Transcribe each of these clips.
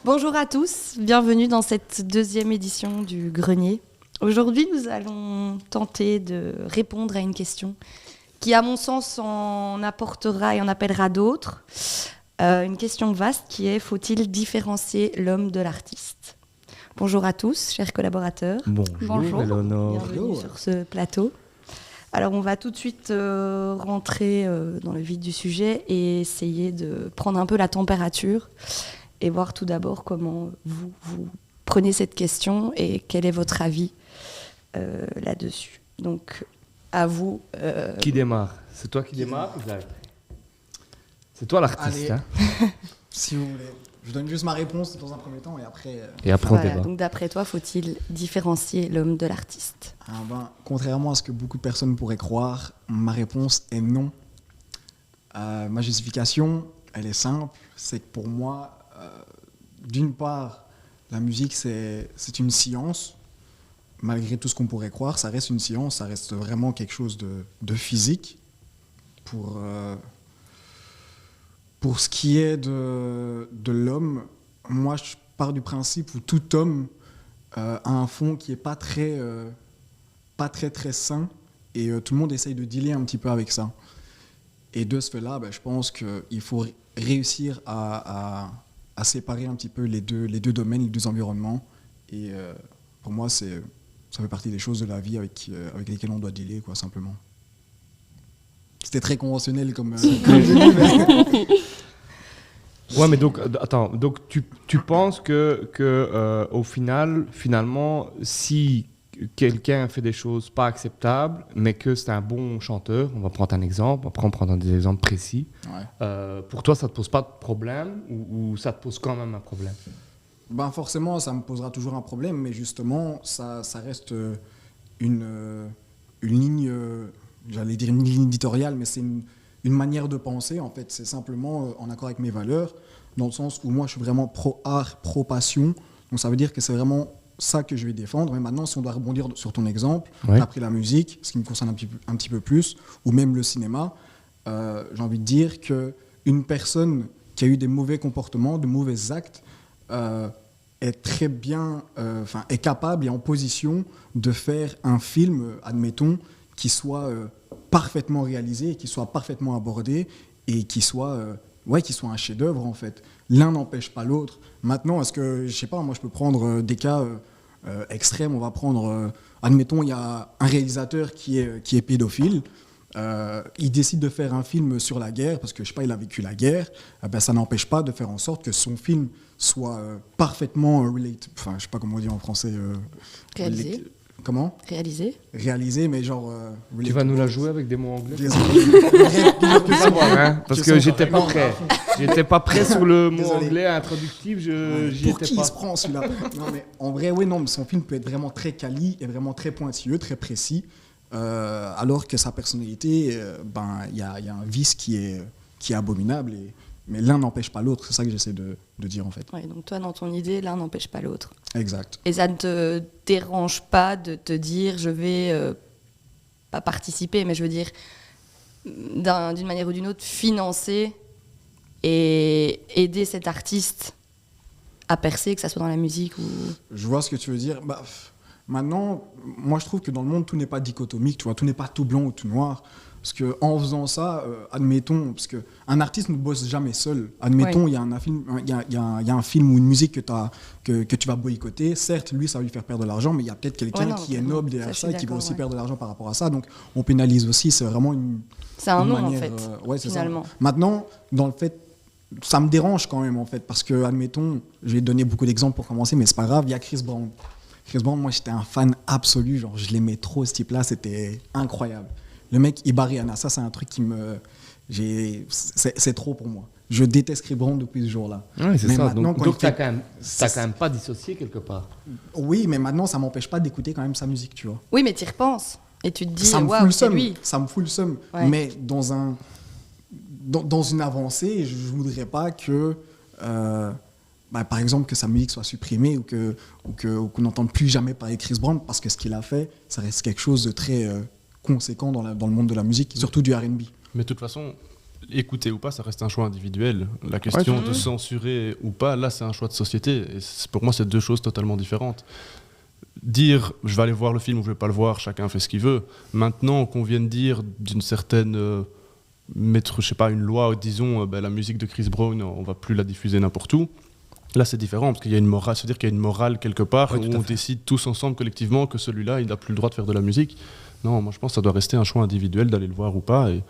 Bonjour à tous, bienvenue dans cette deuxième édition du Grenier. Aujourd'hui, nous allons tenter de répondre à une question qui, à mon sens, en apportera et en appellera d'autres. Une question vaste qui est: faut-il différencier l'homme de l'artiste ? Bonjour à tous, chers collaborateurs. Bonjour, Eleonore. Bienvenue sur ce plateau. Alors, on va tout de suite rentrer dans le vif du sujet et essayer de prendre un peu la température et voir tout d'abord comment vous prenez cette question et quel est votre avis là-dessus. Donc, à vous. Qui démarre ? C'est toi qui démarre ou Jacques ? C'est toi l'artiste. Allez, si vous voulez. Je donne juste ma réponse dans un premier temps et après... On débat. Donc, d'après toi, faut-il différencier l'homme de l'artiste ? Contrairement à ce que beaucoup de personnes pourraient croire, ma réponse est non. Ma justification, elle est simple. C'est que pour moi, d'une part, la musique, c'est une science. Malgré tout ce qu'on pourrait croire, ça reste une science, ça reste vraiment quelque chose de physique. Pour ce qui est de l'homme, moi je pars du principe où tout homme a un fond qui n'est pas très sain et tout le monde essaye de dealer un petit peu avec ça. Et de ce fait-là, je pense qu'il faut réussir à séparer un petit peu les deux domaines, les deux environnements. Et pour moi, ça fait partie des choses de la vie avec lesquelles on doit dealer, quoi, simplement. C'était très conventionnel comme Ouais, mais donc, attends, donc tu penses que au finalement, si quelqu'un fait des choses pas acceptables, mais que c'est un bon chanteur, on va prendre un exemple, après on prendra des exemples précis, ouais. Pour toi, ça te pose pas de problème ou ça te pose quand même un problème ? Forcément, ça me posera toujours un problème, mais justement, ça reste une ligne, j'allais dire une ligne éditoriale, mais c'est une manière de penser, en fait. C'est simplement en accord avec mes valeurs, dans le sens où moi, je suis vraiment pro-art, pro-passion. Donc, ça veut dire que c'est vraiment ça que je vais défendre. Mais maintenant, si on doit rebondir sur ton exemple, ouais. Après la musique, ce qui me concerne un petit peu plus, ou même le cinéma, j'ai envie de dire qu'une personne qui a eu des mauvais comportements, de mauvais actes, est très bien, est capable et en position de faire un film, admettons, qui soit parfaitement réalisé, qui soit parfaitement abordé et qui soit un chef-d'œuvre en fait. L'un n'empêche pas l'autre. Maintenant, est-ce que, je sais pas, moi je peux prendre des cas extrêmes. On va prendre, admettons, il y a un réalisateur qui est pédophile. Il décide de faire un film sur la guerre parce que je sais pas, il a vécu la guerre. Ça n'empêche pas de faire en sorte que son film soit parfaitement related. Enfin, je sais pas comment on dit en français. Réalisé. Comment ? Réalisé, mais genre... tu vas nous la jouer avec des mots anglais ? Parce que j'étais pas prêt. J'étais pas prêt sur le mot anglais introductif. Pour qui il se prend celui-là ? Non, mais en vrai, oui, non, mais son film peut être vraiment très quali et vraiment très pointilleux, très précis. Alors que sa personnalité, il y a un vice qui est abominable. Mais l'un n'empêche pas l'autre, c'est ça que j'essaie de dire en fait. Ouais, donc toi, dans ton idée, l'un n'empêche pas l'autre. Exact. Et ça ne te dérange pas de te dire, je vais pas participer, mais je veux dire, d'une manière ou d'une autre, financer et aider cet artiste à percer, que ça soit dans la musique ou... Je vois ce que tu veux dire. Maintenant, moi je trouve que dans le monde, tout n'est pas dichotomique, tu vois, tout n'est pas tout blanc ou tout noir. Parce qu'en faisant ça, admettons, parce qu'un artiste ne bosse jamais seul. Admettons, il y a un film ou une musique que tu vas boycotter. Certes, lui, ça va lui faire perdre de l'argent, mais il y a peut-être quelqu'un qui est noble derrière ça et qui va aussi perdre de l'argent par rapport à ça. Donc, on pénalise aussi. C'est vraiment c'est un nom, manière, en fait, finalement. Ça. Maintenant, dans le fait, ça me dérange quand même, en fait, parce que, admettons, je vais donner beaucoup d'exemples pour commencer, mais c'est pas grave, il y a Chris Brown. Chris Brown, moi, j'étais un fan absolu. Genre, je l'aimais trop, ce type-là. C'était incroyable. Le mec, il bat Rihanna, ça c'est un truc qui me... C'est trop pour moi. Je déteste Chris Brown depuis ce jour-là. Oui, c'est ça. Donc tu n'as quand même pas dissocié quelque part. Oui, mais maintenant, ça ne m'empêche pas d'écouter quand même sa musique, tu vois. Oui, mais tu y repenses. Et tu te dis, waouh, c'est lui. Ça me fout le seum. Ouais. Mais dans une avancée, je ne voudrais pas que... par exemple, que sa musique soit supprimée ou qu'on n'entende plus jamais parler de Chris Brown, parce que ce qu'il a fait, ça reste quelque chose de très... conséquent dans le monde de la musique, surtout du R&B. Mais de toute façon, écouter ou pas, ça reste un choix individuel. La question de censurer ou pas, là, c'est un choix de société. Et pour moi, c'est deux choses totalement différentes. Dire je vais aller voir le film ou je vais pas le voir, chacun fait ce qu'il veut. Maintenant qu'on vienne dire d'une certaine mettre, je sais pas, une loi, disons la musique de Chris Brown, on va plus la diffuser n'importe où. Là, c'est différent parce qu'il y a une morale, c'est-à-dire qu'il y a une morale quelque part où on décide tous ensemble collectivement que celui-là, il n'a plus le droit de faire de la musique. Non, moi je pense que ça doit rester un choix individuel d'aller le voir ou pas, et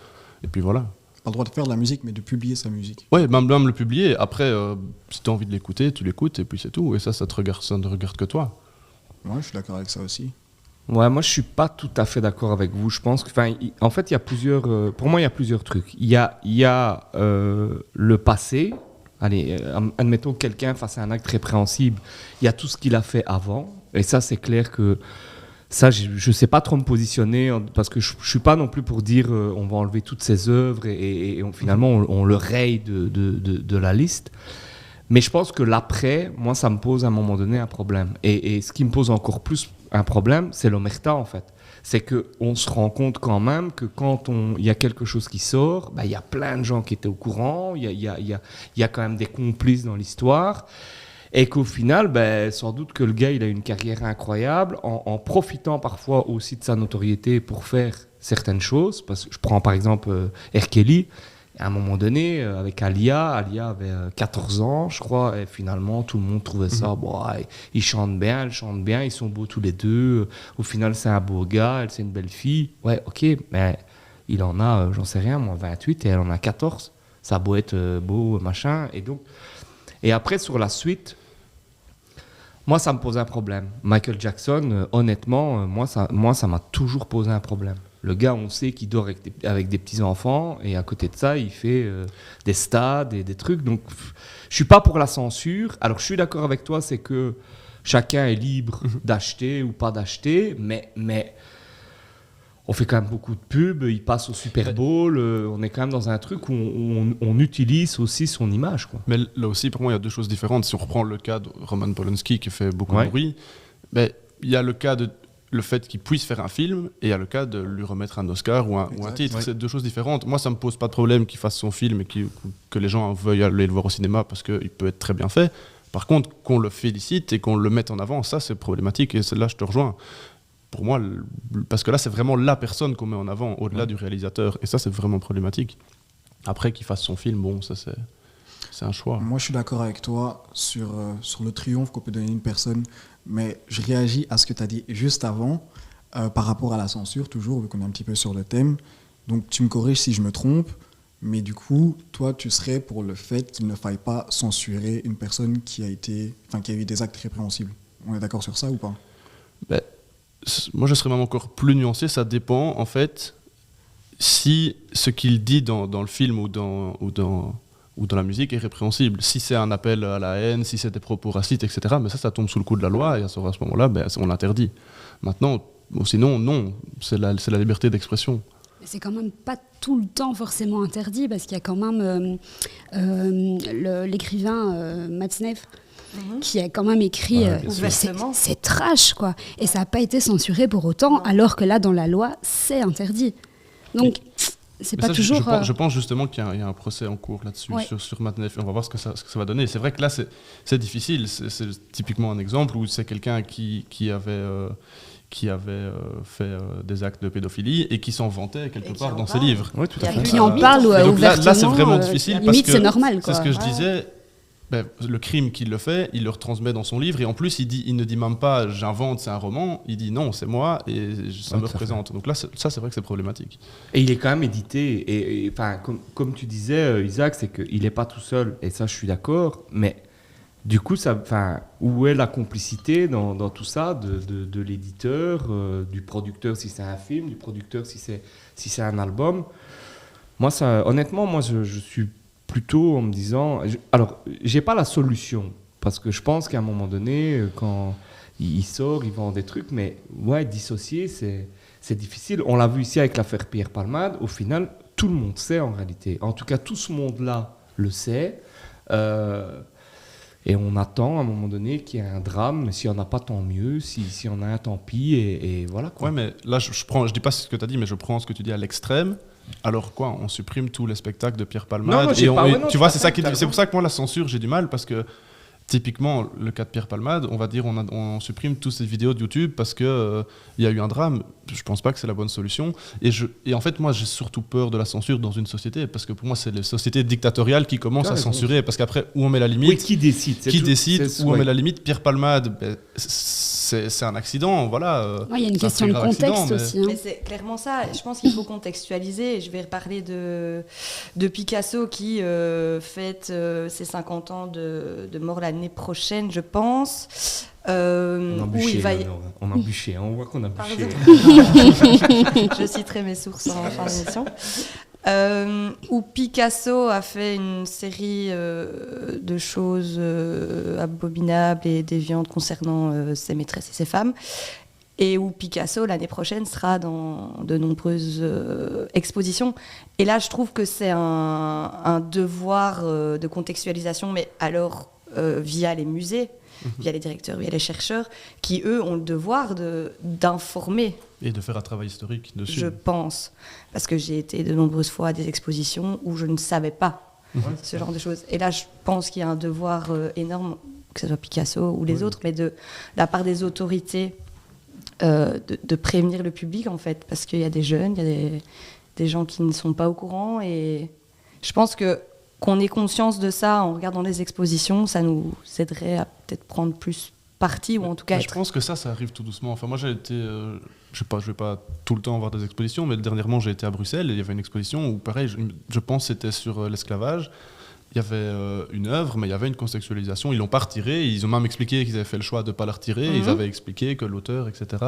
puis voilà. Pas le droit de faire de la musique, mais de publier sa musique. Ouais, même le publier. Après, si tu as envie de l'écouter, tu l'écoutes et puis c'est tout. Et ça ne regarde que toi. Ouais, je suis d'accord avec ça aussi. Ouais, moi je suis pas tout à fait d'accord avec vous. Je pense que, en fait, il y a plusieurs. Pour moi, il y a plusieurs trucs. Il y a le passé. Allez, admettons que quelqu'un fasse un acte répréhensible. Il y a tout ce qu'il a fait avant. Et ça, c'est clair que ça, je ne sais pas trop me positionner parce que je ne suis pas non plus pour dire on va enlever toutes ses œuvres et finalement on le raye de la liste. Mais je pense que l'après, moi, ça me pose à un moment donné un problème. Et ce qui me pose encore plus un problème, c'est l'omerta, en fait. C'est qu'on se rend compte quand même que quand il y a quelque chose qui sort, il y a plein de gens qui étaient au courant, il y a quand même des complices dans l'histoire. Et qu'au final, sans doute que le gars, il a une carrière incroyable, en profitant parfois aussi de sa notoriété pour faire certaines choses. Parce que je prends par exemple R. Kelly. À un moment donné, avec Alia avait 14 ans, je crois, et finalement, tout le monde trouvait ça, ils chantent bien, elle chante bien, ils sont beaux tous les deux. Au final, c'est un beau gars, elle, c'est une belle fille. Ouais, ok, mais il en a, j'en sais rien, moi, 28, et elle en a 14. Ça a beau être beau, machin. Et après, sur la suite, moi, ça me pose un problème. Michael Jackson, honnêtement, moi, ça m'a toujours posé un problème. Le gars, on sait qu'il dort avec des petits-enfants, et à côté de ça, il fait des stades et des trucs. Donc, je suis pas pour la censure. Alors, je suis d'accord avec toi, c'est que chacun est libre d'acheter ou pas d'acheter, mais on fait quand même beaucoup de pubs, il passe au Super Bowl, on est quand même dans un truc où on utilise aussi son image, quoi. Mais là aussi, pour moi, il y a deux choses différentes. Si on reprend le cas de Roman Polanski, qui fait beaucoup de bruit, il y a le cas de le fait qu'il puisse faire un film, et il y a le cas de lui remettre un Oscar ou un titre. C'est deux choses différentes. Moi, ça ne me pose pas de problème qu'il fasse son film et que les gens veuillent aller le voir au cinéma parce qu'il peut être très bien fait. Par contre, qu'on le félicite et qu'on le mette en avant, ça, c'est problématique. Et là, je te rejoins. Pour moi, parce que là, c'est vraiment la personne qu'on met en avant, au-delà du réalisateur. Et ça, c'est vraiment problématique. Après, qu'il fasse son film, bon, ça, c'est un choix. Moi, je suis d'accord avec toi sur le triomphe qu'on peut donner à une personne. Mais je réagis à ce que tu as dit juste avant, par rapport à la censure, toujours, vu qu'on est un petit peu sur le thème. Donc, tu me corriges si je me trompe, mais du coup, toi, tu serais pour le fait qu'il ne faille pas censurer une personne qui a eu des actes répréhensibles. On est d'accord sur ça ou pas ? Moi, je serais même encore plus nuancé. Ça dépend, en fait, si ce qu'il dit dans le film ou dans la musique est répréhensible. Si c'est un appel à la haine, si c'est des propos racistes, etc., mais ça tombe sous le coup de la loi, et à ce moment-là, on l'interdit. Maintenant, sinon, non, c'est la liberté d'expression. Mais c'est quand même pas tout le temps forcément interdit, parce qu'il y a quand même l'écrivain Matzneff, qui a quand même écrit c'est trash, quoi, et ça n'a pas été censuré pour autant, alors que là, dans la loi, c'est interdit. Donc... C'est pas toujours. Je pense justement qu'il y a un procès en cours là-dessus, sur Matzneff. On va voir ce que ça va donner. C'est vrai que là, c'est difficile. C'est typiquement un exemple où c'est quelqu'un qui avait fait des actes de pédophilie et qui s'en vantait quelque part dans ses livres. Oui, tout à fait. Et qui en parle ouvertement. Là, c'est vraiment difficile parce limite, que c'est normal, quoi. C'est ce que je disais. Le crime qu'il le fait, il le retransmet dans son livre, et en plus il ne dit même pas j'invente, c'est un roman, il dit non, c'est moi et ça me représente. Donc là, c'est vrai que c'est problématique. Et il est quand même édité, et comme tu disais, Isaac, c'est qu'il n'est pas tout seul, et ça je suis d'accord, mais du coup, où est la complicité dans tout ça de l'éditeur, du producteur si c'est un film, du producteur si c'est un album. Moi, honnêtement, je suis plutôt en me disant... Alors, j'ai pas la solution, parce que je pense qu'à un moment donné, quand il sort, il vend des trucs, mais dissocier, c'est difficile. On l'a vu ici avec l'affaire Pierre Palmade. Au final, tout le monde sait en réalité. En tout cas, tout ce monde-là le sait. Et on attend à un moment donné qu'il y ait un drame. S'il n'y en a pas, tant mieux. S'il y en a un, tant pis. Et voilà, quoi. Ouais, mais là, je dis pas ce que tu as dit, mais je prends ce que tu dis à l'extrême. alors quoi, on supprime tous les spectacles de Pierre Palmade. Tu vois, c'est pour ça que moi, la censure, j'ai du mal, parce que typiquement, le cas de Pierre Palmade, on va dire on supprime toutes ces vidéos de YouTube parce qu'il y a eu un drame. Je pense pas que c'est la bonne solution. Et en fait, moi, j'ai surtout peur de la censure dans une société, parce que pour moi, c'est les sociétés dictatoriales qui commencent à censurer. Parce qu'après, où on met la limite? Oui, qui décide? Où on met la limite? Pierre Palmade, c'est un accident, voilà. Il y a une question de contexte aussi. Mais c'est clairement ça. Je pense qu'il faut contextualiser. Je vais reparler de Picasso qui fête ses 50 ans de mort l'année prochaine, je pense. On a bûché, on voit qu'on a bûché. Je citerai mes sources en fin d'émission. Où Picasso a fait une série de choses abominables et déviantes concernant ses maîtresses et ses femmes, et où Picasso, l'année prochaine, sera dans de nombreuses expositions. Et là, je trouve que c'est un devoir de contextualisation, mais alors via les musées, via les directeurs, via les chercheurs, qui, eux, ont le devoir d'informer. Et de faire un travail historique dessus. Je pense. Parce que j'ai été de nombreuses fois à des expositions où je ne savais pas ce genre de choses. Et là, je pense qu'il y a un devoir énorme, que ce soit Picasso ou les autres, mais de la part des autorités, de prévenir le public, en fait. Parce qu'il y a des jeunes, il y a des gens qui ne sont pas au courant. Et je pense qu'on ait conscience de ça en regardant les expositions, ça nous aiderait à peut-être prendre plus parti, ou en tout cas... Je pense que ça arrive tout doucement. Enfin, moi, j'ai été... je vais pas tout le temps voir des expositions, mais dernièrement, j'ai été à Bruxelles et il y avait une exposition où, pareil, je pense que c'était sur l'esclavage. Il y avait une œuvre, mais il y avait une contextualisation. Ils l'ont pas retirée. Ils ont même expliqué qu'ils avaient fait le choix de ne pas la retirer. Ils avaient expliqué que l'auteur, etc.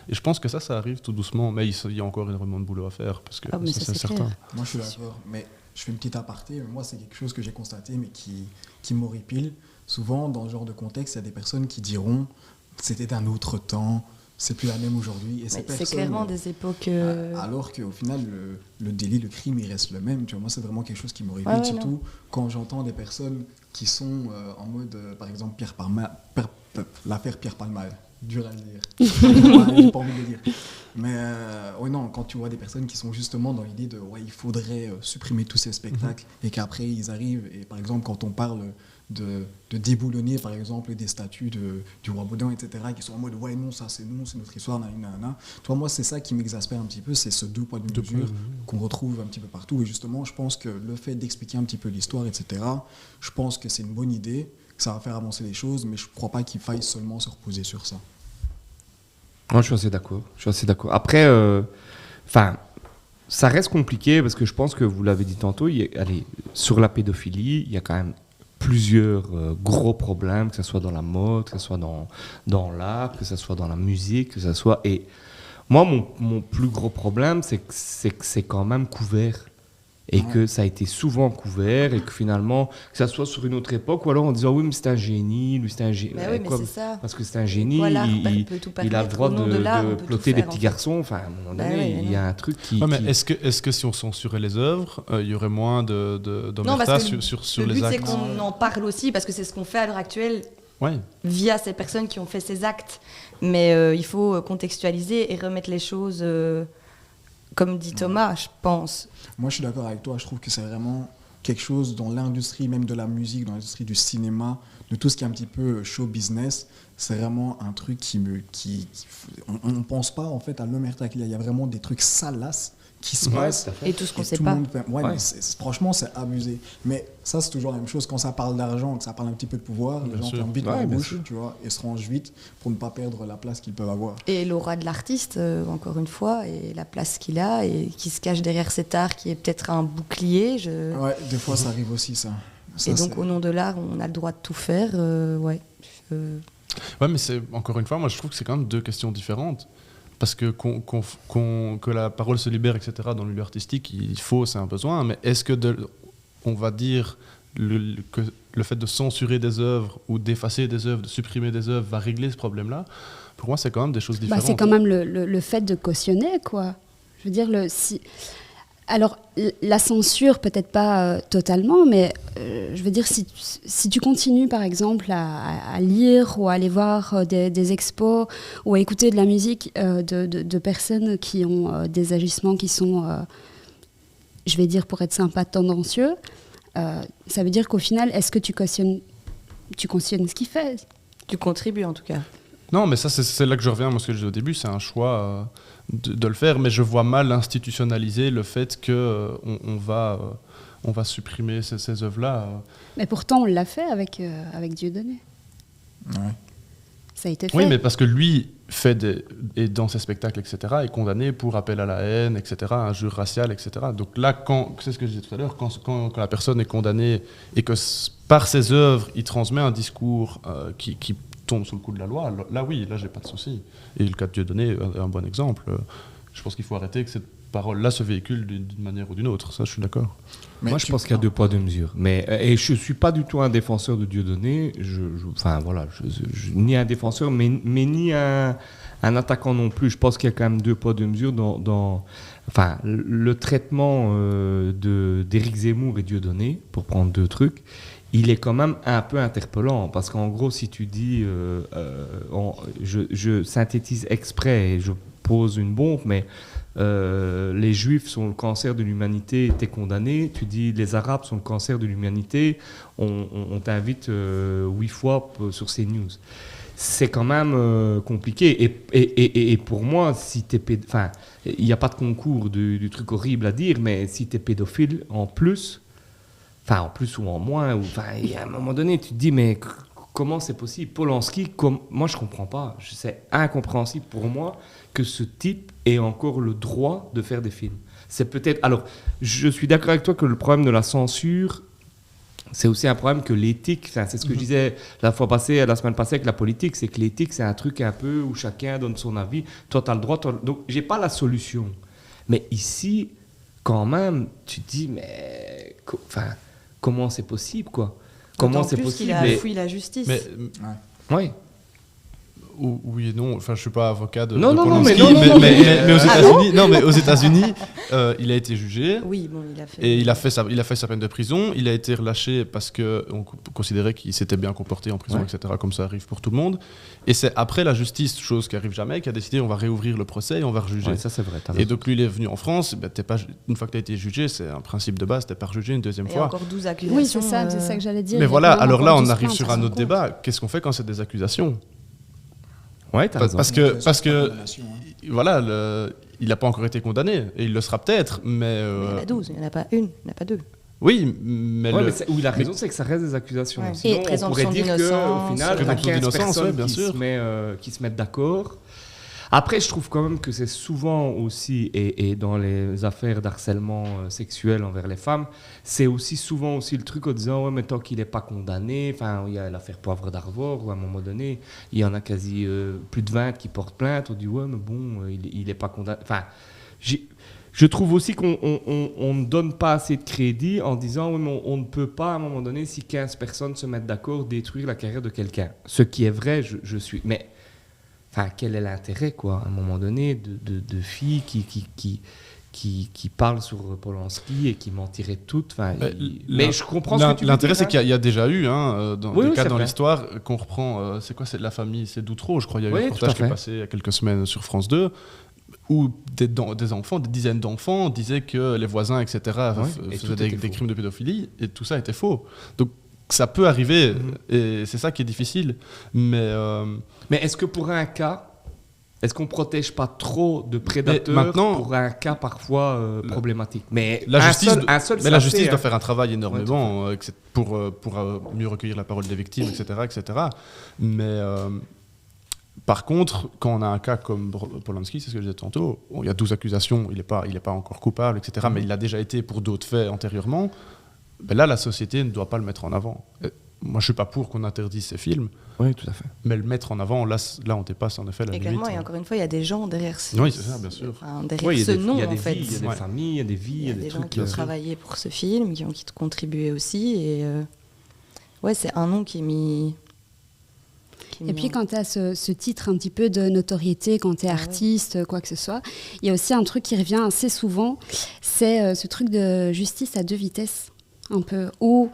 Et je pense que ça arrive tout doucement. Mais il y a encore énormément de boulot à faire, parce que ça, c'est certain. Moi, je suis d'accord. Mais je fais une petite aparté. Mais moi, c'est quelque chose que j'ai constaté, mais qui m'horripile. Souvent, dans ce genre de contexte, il y a des personnes qui diront « c'était d'un autre temps ». C'est plus la même aujourd'hui. Et c'est clairement des époques... Alors qu'au final, le délit, le crime, il reste le même. Tu vois, moi, c'est vraiment quelque chose qui m'horripile, surtout quand j'entends des personnes qui sont en mode, par exemple, l'affaire Pierre Palmade. Dur à le dire. J'ai pas envie de le dire. Mais non, quand tu vois des personnes qui sont justement dans l'idée de il faudrait supprimer tous ces spectacles et qu'après ils arrivent, et par exemple, quand on parle de déboulonner par exemple des statues du roi Baudouin, etc., qui sont en mode non, ça c'est nous, c'est notre histoire, nanana. Toi, moi, c'est ça qui m'exaspère un petit peu, c'est ce deux poids deux mesures qu'on retrouve un petit peu partout. Et justement, je pense que le fait d'expliquer un petit peu l'histoire, etc., je pense que c'est une bonne idée, que ça va faire avancer les choses, mais je ne crois pas qu'il faille seulement se reposer sur ça. Moi, je suis assez d'accord. Après, ça reste compliqué parce que je pense que vous l'avez dit tantôt, sur la pédophilie, il y a quand même plusieurs gros problèmes, que ce soit dans la mode, que ce soit dans l'art, que ce soit dans la musique, que ce soit... Et moi, mon plus gros problème, c'est que c'est quand même couvert. Et que ça a été souvent couvert, et que finalement, que ça soit sur une autre époque, ou alors en disant oui, mais c'est un génie, lui c'est un génie. Mais c'est ça. Parce que c'est un génie, il a le droit de plotter des petits garçons. Enfin, à un moment donné, il y a un truc qui. Mais est-ce que si on censurait les œuvres, il y aurait moins d'omerta sur les actes? Le but, c'est qu'on en parle aussi, parce que c'est ce qu'on fait à l'heure actuelle. Via ces personnes qui ont fait ces actes. Mais il faut contextualiser et remettre les choses, comme dit Thomas, je pense. Moi, je suis d'accord avec toi. Je trouve que c'est vraiment quelque chose dans l'industrie, même de la musique, dans l'industrie du cinéma, de tout ce qui est un petit peu show business. C'est vraiment un truc on ne pense pas en fait à l'omerta qu'il y a. Il y a vraiment des trucs salaces qui se passent. Et tout ce qu'on ne sait pas. Mais franchement, c'est abusé. Mais ça, c'est toujours la même chose. Quand ça parle d'argent, que ça parle un petit peu de pouvoir, les gens ferment vite leur bouche, tu vois, et se rangent vite pour ne pas perdre la place qu'ils peuvent avoir. Et l'aura de l'artiste, encore une fois, et la place qu'il a, et qui se cache derrière cet art qui est peut-être un bouclier. Ouais, des fois, ça arrive aussi, ça. Et donc, au nom de l'art, on a le droit de tout faire. Ouais, mais c'est, encore une fois, moi, je trouve que c'est quand même deux questions différentes. Parce que que la parole se libère, etc., dans le milieu artistique, c'est un besoin. Mais est-ce que, on va dire, que le fait de censurer des œuvres ou d'effacer des œuvres, de supprimer des œuvres, va régler ce problème-là? Pour moi, c'est quand même des choses différentes. C'est quand même le fait de cautionner, quoi. Je veux dire, alors, la censure, peut-être pas totalement, mais je veux dire, si tu continues, par exemple, à lire ou à aller voir des expos ou à écouter de la musique de personnes qui ont des agissements qui sont je vais dire pour être sympa, tendancieux, ça veut dire qu'au final, est-ce que tu cautionnes ce qu'il fait? Tu contribues en tout cas. Non, mais ça, c'est là que je reviens à ce que je disais au début, c'est un choix de le faire, mais je vois mal institutionnaliser le fait qu'on va supprimer ces œuvres-là. Mais pourtant, on l'a fait avec Dieudonné. Ouais. Ça a été fait. Oui, mais parce que lui et dans ses spectacles, etc., est condamné pour appel à la haine, etc., injure raciale, etc. Donc là, c'est ce que je disais tout à l'heure, quand la personne est condamnée et que par ses œuvres, il transmet un discours qui tombe sous le coup de la loi, là oui, là j'ai pas de souci. Et le cas de Dieudonné est un bon exemple. Je pense qu'il faut arrêter que cette parole-là se véhicule d'une manière ou d'une autre. Ça, je suis d'accord. Moi, je pense qu'il y a 2 poids 2 mesures. Et je suis pas du tout un défenseur de Dieudonné. Ni un défenseur, mais ni un attaquant non plus. Je pense qu'il y a quand même 2 poids 2 mesures dans le traitement d'Éric Zemmour et Dieudonné, pour prendre 2 trucs. Il est quand même un peu interpellant, parce qu'en gros, si tu dis, je synthétise exprès et je pose une bombe, mais les Juifs sont le cancer de l'humanité, t'es condamné. Tu dis les Arabes sont le cancer de l'humanité, on t'invite 8 fois sur CNews. C'est quand même compliqué. Et pour moi, si t'es il n'y a pas de concours du truc horrible à dire, mais si t'es pédophile en plus ou en moins, à un moment donné, tu te dis, mais comment c'est possible? Polanski, moi je ne comprends pas. C'est incompréhensible pour moi que ce type ait encore le droit de faire des films. C'est peut-être... Alors, je suis d'accord avec toi que le problème de la censure, c'est aussi un problème que l'éthique, c'est ce que je disais la semaine passée avec la politique, c'est que l'éthique, c'est un truc un peu où chacun donne son avis. Toi, tu as le droit. Donc, je n'ai pas la solution. Mais ici, quand même, tu te dis, mais... comment c'est possible, quoi? Comment c'est possible? Qu'il a fouillé la justice. Oui. Oui et non. Enfin, je suis pas avocat de Polanski, mais aux États-Unis, mais aux États-Unis, il a été jugé. Oui, bon, il a fait sa peine de prison. Il a été relâché parce que on considérait qu'il s'était bien comporté en prison, etc. Comme ça arrive pour tout le monde. Et c'est après la justice, chose qui arrive jamais, qui a décidé on va réouvrir le procès et on va rejuger. Ouais, ça c'est vrai. Et donc lui, il est venu en France. Une fois que tu as été jugé, c'est un principe de base. T'es pas rejugé une deuxième fois. Encore 12 accusations. Oui, c'est ça que j'allais dire. Mais voilà. Alors là, on arrive sur un autre débat. Qu'est-ce qu'on fait quand c'est des accusations? Ouais, t'as raison. Parce que voilà, il n'a pas encore été condamné et il le sera peut-être, mais il y en a 12, il n'y en a pas une, il n'y en a pas 2. Oui, mais où il a raison, c'est que ça reste des accusations. Ouais. Sinon, Et on pourrait dire qu'au final, il y a 15 personnes qui se mettent d'accord. Après, je trouve quand même que c'est souvent aussi, et dans les affaires d'harcèlement sexuel envers les femmes, c'est aussi souvent aussi le truc en disant ouais, mais tant qu'il n'est pas condamné, il y a l'affaire Poivre d'Arvor, où à un moment donné, il y en a quasi plus de 20 qui portent plainte, on dit ouais, mais bon, il n'est pas condamné. Je trouve aussi qu'on ne donne pas assez de crédit en disant oui, mais on ne peut pas à un moment donné, si 15 personnes se mettent d'accord, détruire la carrière de quelqu'un. Ce qui est vrai, je suis... Mais quel est l'intérêt, quoi, à un moment donné, de filles qui parlent sur Polanski et qui mentiraient toutes. Mais je comprends ce que tu veux dire. L'intérêt, c'est qu'il y a déjà eu, des cas dans l'histoire qu'on reprend. C'est quoi, c'est la famille, c'est d'Outreau, je crois. Il y a eu un reportage qui est passé il y a quelques semaines sur France 2, où des enfants, des dizaines d'enfants, disaient que les voisins, etc., faisaient des crimes de pédophilie, et tout ça était faux. Donc, ça peut arriver, et c'est ça qui est difficile. Mais est-ce que pour un cas, est-ce qu'on ne protège pas trop de prédateurs pour un cas parfois problématique? Mais la justice doit faire un travail énormément pour mieux recueillir la parole des victimes, etc. Mais par contre, quand on a un cas comme Polanski, c'est ce que je disais tantôt, il y a 12 accusations, il n'est pas encore coupable, etc. Mais il a déjà été pour d'autres faits antérieurement. Là, la société ne doit pas le mettre en avant. Moi, je ne suis pas pour qu'on interdise ces films. Oui, tout à fait. Mais le mettre en avant, là on dépasse en effet la limite. Et clairement, et encore une fois, il y a des gens derrière ce, oui, c'est ça, bien sûr. Derrière ce nom, en fait. Il y a des familles, il y a des vies, il y a des gens qui ont travaillé pour ce film, qui ont contribué aussi. Et c'est un nom qui est mis... Et puis quand tu as ce titre un petit peu de notoriété, quand tu es artiste, quoi que ce soit, il y a aussi un truc qui revient assez souvent, c'est ce truc de justice à 2 vitesses, un peu, où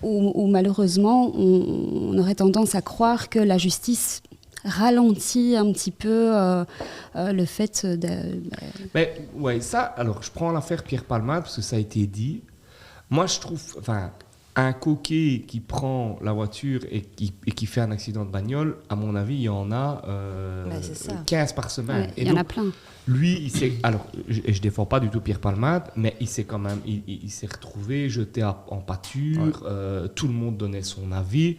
malheureusement on aurait tendance à croire que la justice ralentit un petit peu le fait Mais ouais, ça, alors je prends l'affaire Pierre Palmade parce que ça a été dit. Moi, je trouve, un coquet qui prend la voiture et qui fait un accident de bagnole, à mon avis, il y en a 15 par semaine. Ouais, il y en a plein. Lui, il s'est, alors, je défends pas du tout Pierre Palmade, mais il s'est quand même, il s'est retrouvé jeté en pâture. Tout le monde donnait son avis.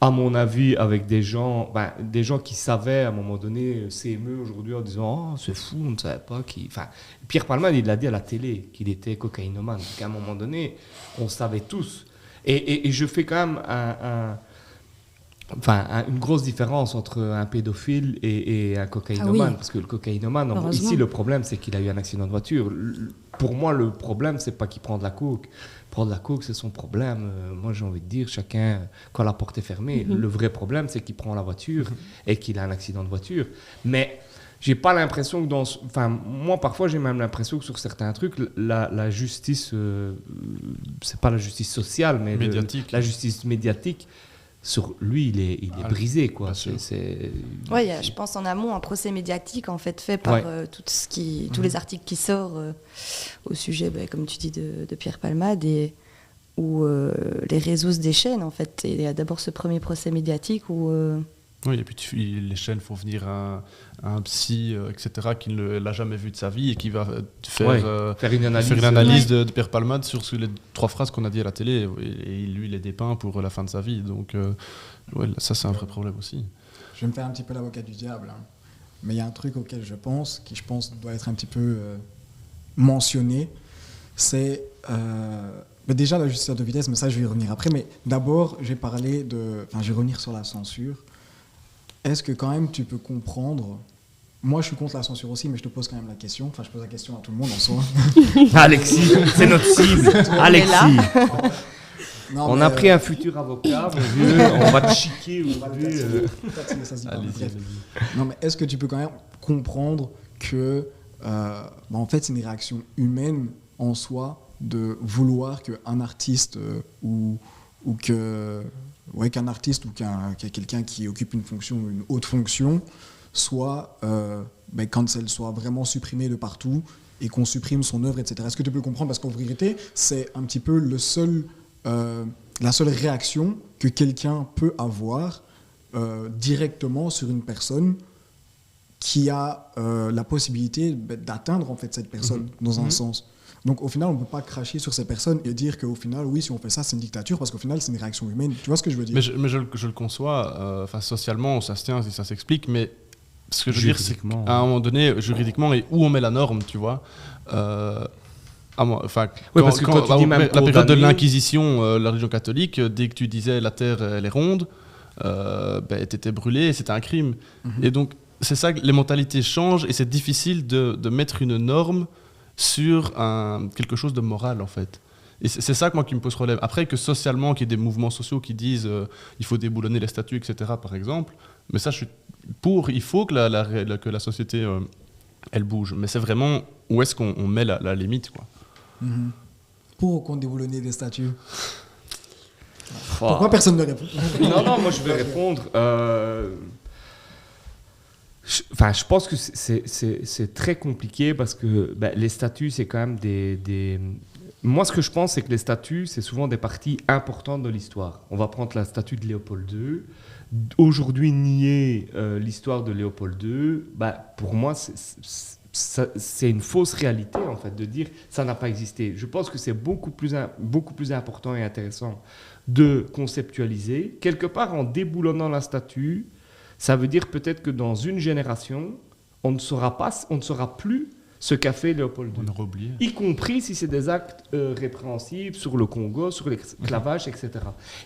À mon avis, avec des gens qui savaient à un moment donné s'émeut aujourd'hui en disant « Oh, c'est fou, on ne savait pas qui... » Pierre Palmade, il l'a dit à la télé qu'il était cocaïnomane. Donc à un moment donné, on savait tous. Et je fais quand même une grosse différence entre un pédophile et un cocaïnomane. Ah oui. Parce que le cocaïnomane, ici, le problème, c'est qu'il a eu un accident de voiture. Pour moi, le problème, c'est pas qu'il prend de la coke. Prendre de la coke, c'est son problème. Moi, j'ai envie de dire, chacun, quand la porte est fermée, le vrai problème, c'est qu'il prend la voiture et qu'il a un accident de voiture. Mais j'ai pas l'impression que moi, parfois, j'ai même l'impression que sur certains trucs, la justice, c'est pas la justice sociale, mais la justice médiatique, sur lui, il est brisé, quoi. Ouais, il y a, je pense en amont un procès médiatique en fait par tous les articles qui sortent au sujet, comme tu dis, de Pierre Palmade et où les réseaux se déchaînent en fait. Et il y a d'abord ce premier procès médiatique où oui, et puis les chaînes font venir un psy, etc., qui ne l'a jamais vu de sa vie et qui va faire une analyse de Pierre Palmade sur les 3 phrases qu'on a dit à la télé. Et lui, il les dépeint pour la fin de sa vie. Donc, ça, c'est un vrai problème aussi. Je vais me faire un petit peu l'avocat du diable. Hein. Mais il y a un truc auquel je pense, qui je pense doit être un petit peu mentionné. C'est déjà la justice de vitesse, mais ça, je vais y revenir après. Mais d'abord, je vais revenir sur la censure. Est-ce que quand même tu peux comprendre... Moi, je suis contre la censure aussi, mais je te pose quand même la question. Enfin, je pose la question à tout le monde en soi. Allexis, c'est notre cible. Alexis. On a pris un futur avocat, mon vieux. On va te chiquer aujourd'hui. Non, mais est-ce que tu peux quand même comprendre que, en fait, c'est une réaction humaine en soi de vouloir qu'un artiste qu'un artiste ou quelqu'un qui occupe une fonction, une haute fonction, soit cancel, soit vraiment supprimé de partout et qu'on supprime son œuvre, etc. Est-ce que tu peux le comprendre? Parce qu'en vérité, c'est un petit peu la seule réaction que quelqu'un peut avoir directement sur une personne qui a la possibilité d'atteindre en fait cette personne dans un sens. Donc au final, on ne peut pas cracher sur ces personnes et dire qu'au final, oui, si on fait ça, c'est une dictature, parce qu'au final, c'est une réaction humaine. Tu vois ce que je veux dire? Mais je le conçois, socialement, ça se tient, ça s'explique, mais ce que je veux dire, c'est qu'à un moment donné, juridiquement, et où on met la norme, tu vois parce que quand tu dis même la période de l'Inquisition, la religion catholique, dès que tu disais la terre elle est ronde, t'étais brûlé et c'était un crime. Et donc, c'est ça, les mentalités changent et c'est difficile de mettre une norme sur quelque chose de moral en fait. Et c'est ça moi qui me pose problème. Après que socialement, qu'il y ait des mouvements sociaux qui disent il faut déboulonner les statuts, etc. par exemple, mais ça je suis pour, il faut que la société elle bouge. Mais c'est vraiment où est-ce qu'on met la limite quoi. Pour ou contre déboulonner les statuts? Pourquoi personne ne répond? Non, moi je vais répondre. Je pense que c'est très compliqué parce que les statuts, c'est quand même des... Moi, ce que je pense, c'est que les statuts, c'est souvent des parties importantes de l'histoire. On va prendre la statue de Léopold II. Aujourd'hui, nier l'histoire de Léopold II, pour moi, c'est une fausse réalité, en fait, de dire ça n'a pas existé. Je pense que c'est beaucoup plus important et intéressant de conceptualiser. Quelque part, en déboulonnant la statue, ça veut dire peut-être que dans une génération, on ne saura plus ce qu'a fait Léopold II. On aura oublié. Y compris si c'est des actes répréhensibles sur le Congo, sur l'esclavage, etc.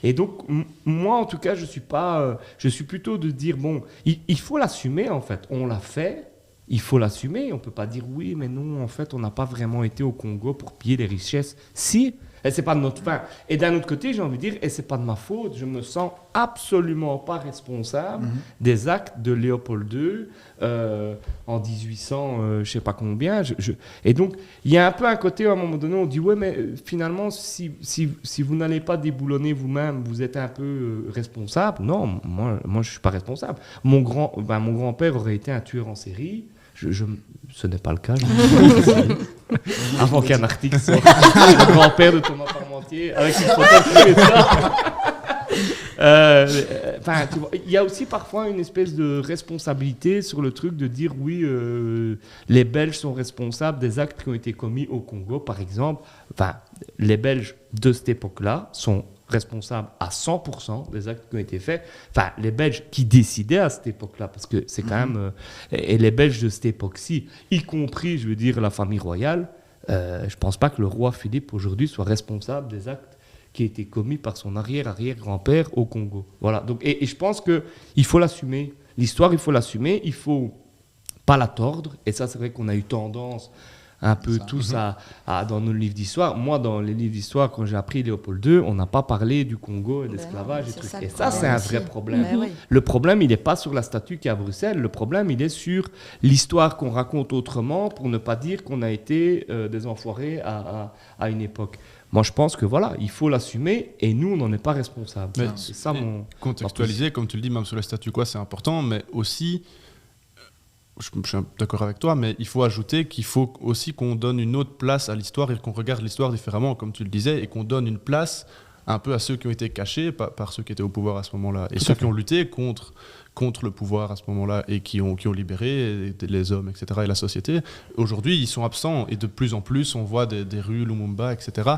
Et donc, moi, en tout cas, je suis plutôt de dire, bon, il faut l'assumer, en fait. On l'a fait, il faut l'assumer. On ne peut pas dire, oui, mais non, en fait, on n'a pas vraiment été au Congo pour piller les richesses. Si, Et c'est pas de notre fin. Et d'un autre côté, j'ai envie de dire, et c'est pas de ma faute, je me sens absolument pas responsable des actes de Léopold II en 1800, je sais pas combien. Et donc, il y a un peu un côté, à un moment donné, on dit, ouais, mais finalement, si vous n'allez pas déboulonner vous-même, vous êtes un peu responsable. Non, moi, je suis pas responsable. Mon grand-père aurait été un tueur en série. Ce n'est pas le cas. Avant qu'un article sorte. Le grand-père de Thomas Parmentier, avec une photo de ça. Il y a aussi parfois une espèce de responsabilité sur le truc de dire oui, les Belges sont responsables des actes qui ont été commis au Congo, par exemple. Enfin, les Belges de cette époque-là sont responsables à 100% des actes qui ont été faits. Enfin, les Belges qui décidaient à cette époque-là, parce que c'est quand même... et les Belges de cette époque-ci, y compris, je veux dire, la famille royale, je ne pense pas que le roi Philippe, aujourd'hui, soit responsable des actes qui ont été commis par son arrière-arrière-grand-père au Congo. Voilà. Donc, et je pense qu'il faut l'assumer. L'histoire, il faut l'assumer. Il ne faut pas la tordre. Et ça, c'est vrai qu'on a eu tendance... un peu tous dans nos livres d'histoire. Moi, dans les livres d'histoire, quand j'ai appris Léopold II, on n'a pas parlé du Congo et de l'esclavage. Et ça, c'est un vrai problème. Le problème, il n'est pas sur la statue qui est à Bruxelles. Le problème, il est sur l'histoire qu'on raconte autrement pour ne pas dire qu'on a été des enfoirés à une époque. Moi, je pense que voilà, il faut l'assumer et nous, on n'en est pas responsable. C'est ça contextualiser, comme tu le dis, même sur la statue, c'est important, mais aussi... Je suis d'accord avec toi, mais il faut ajouter qu'il faut aussi qu'on donne une autre place à l'histoire et qu'on regarde l'histoire différemment, comme tu le disais, et qu'on donne une place un peu à ceux qui ont été cachés par ceux qui étaient au pouvoir à ce moment-là. Et ceux qui ont lutté contre le pouvoir à ce moment-là et qui ont libéré les hommes, etc., et la société. Aujourd'hui, ils sont absents et de plus en plus, on voit des rues, Lumumba, etc.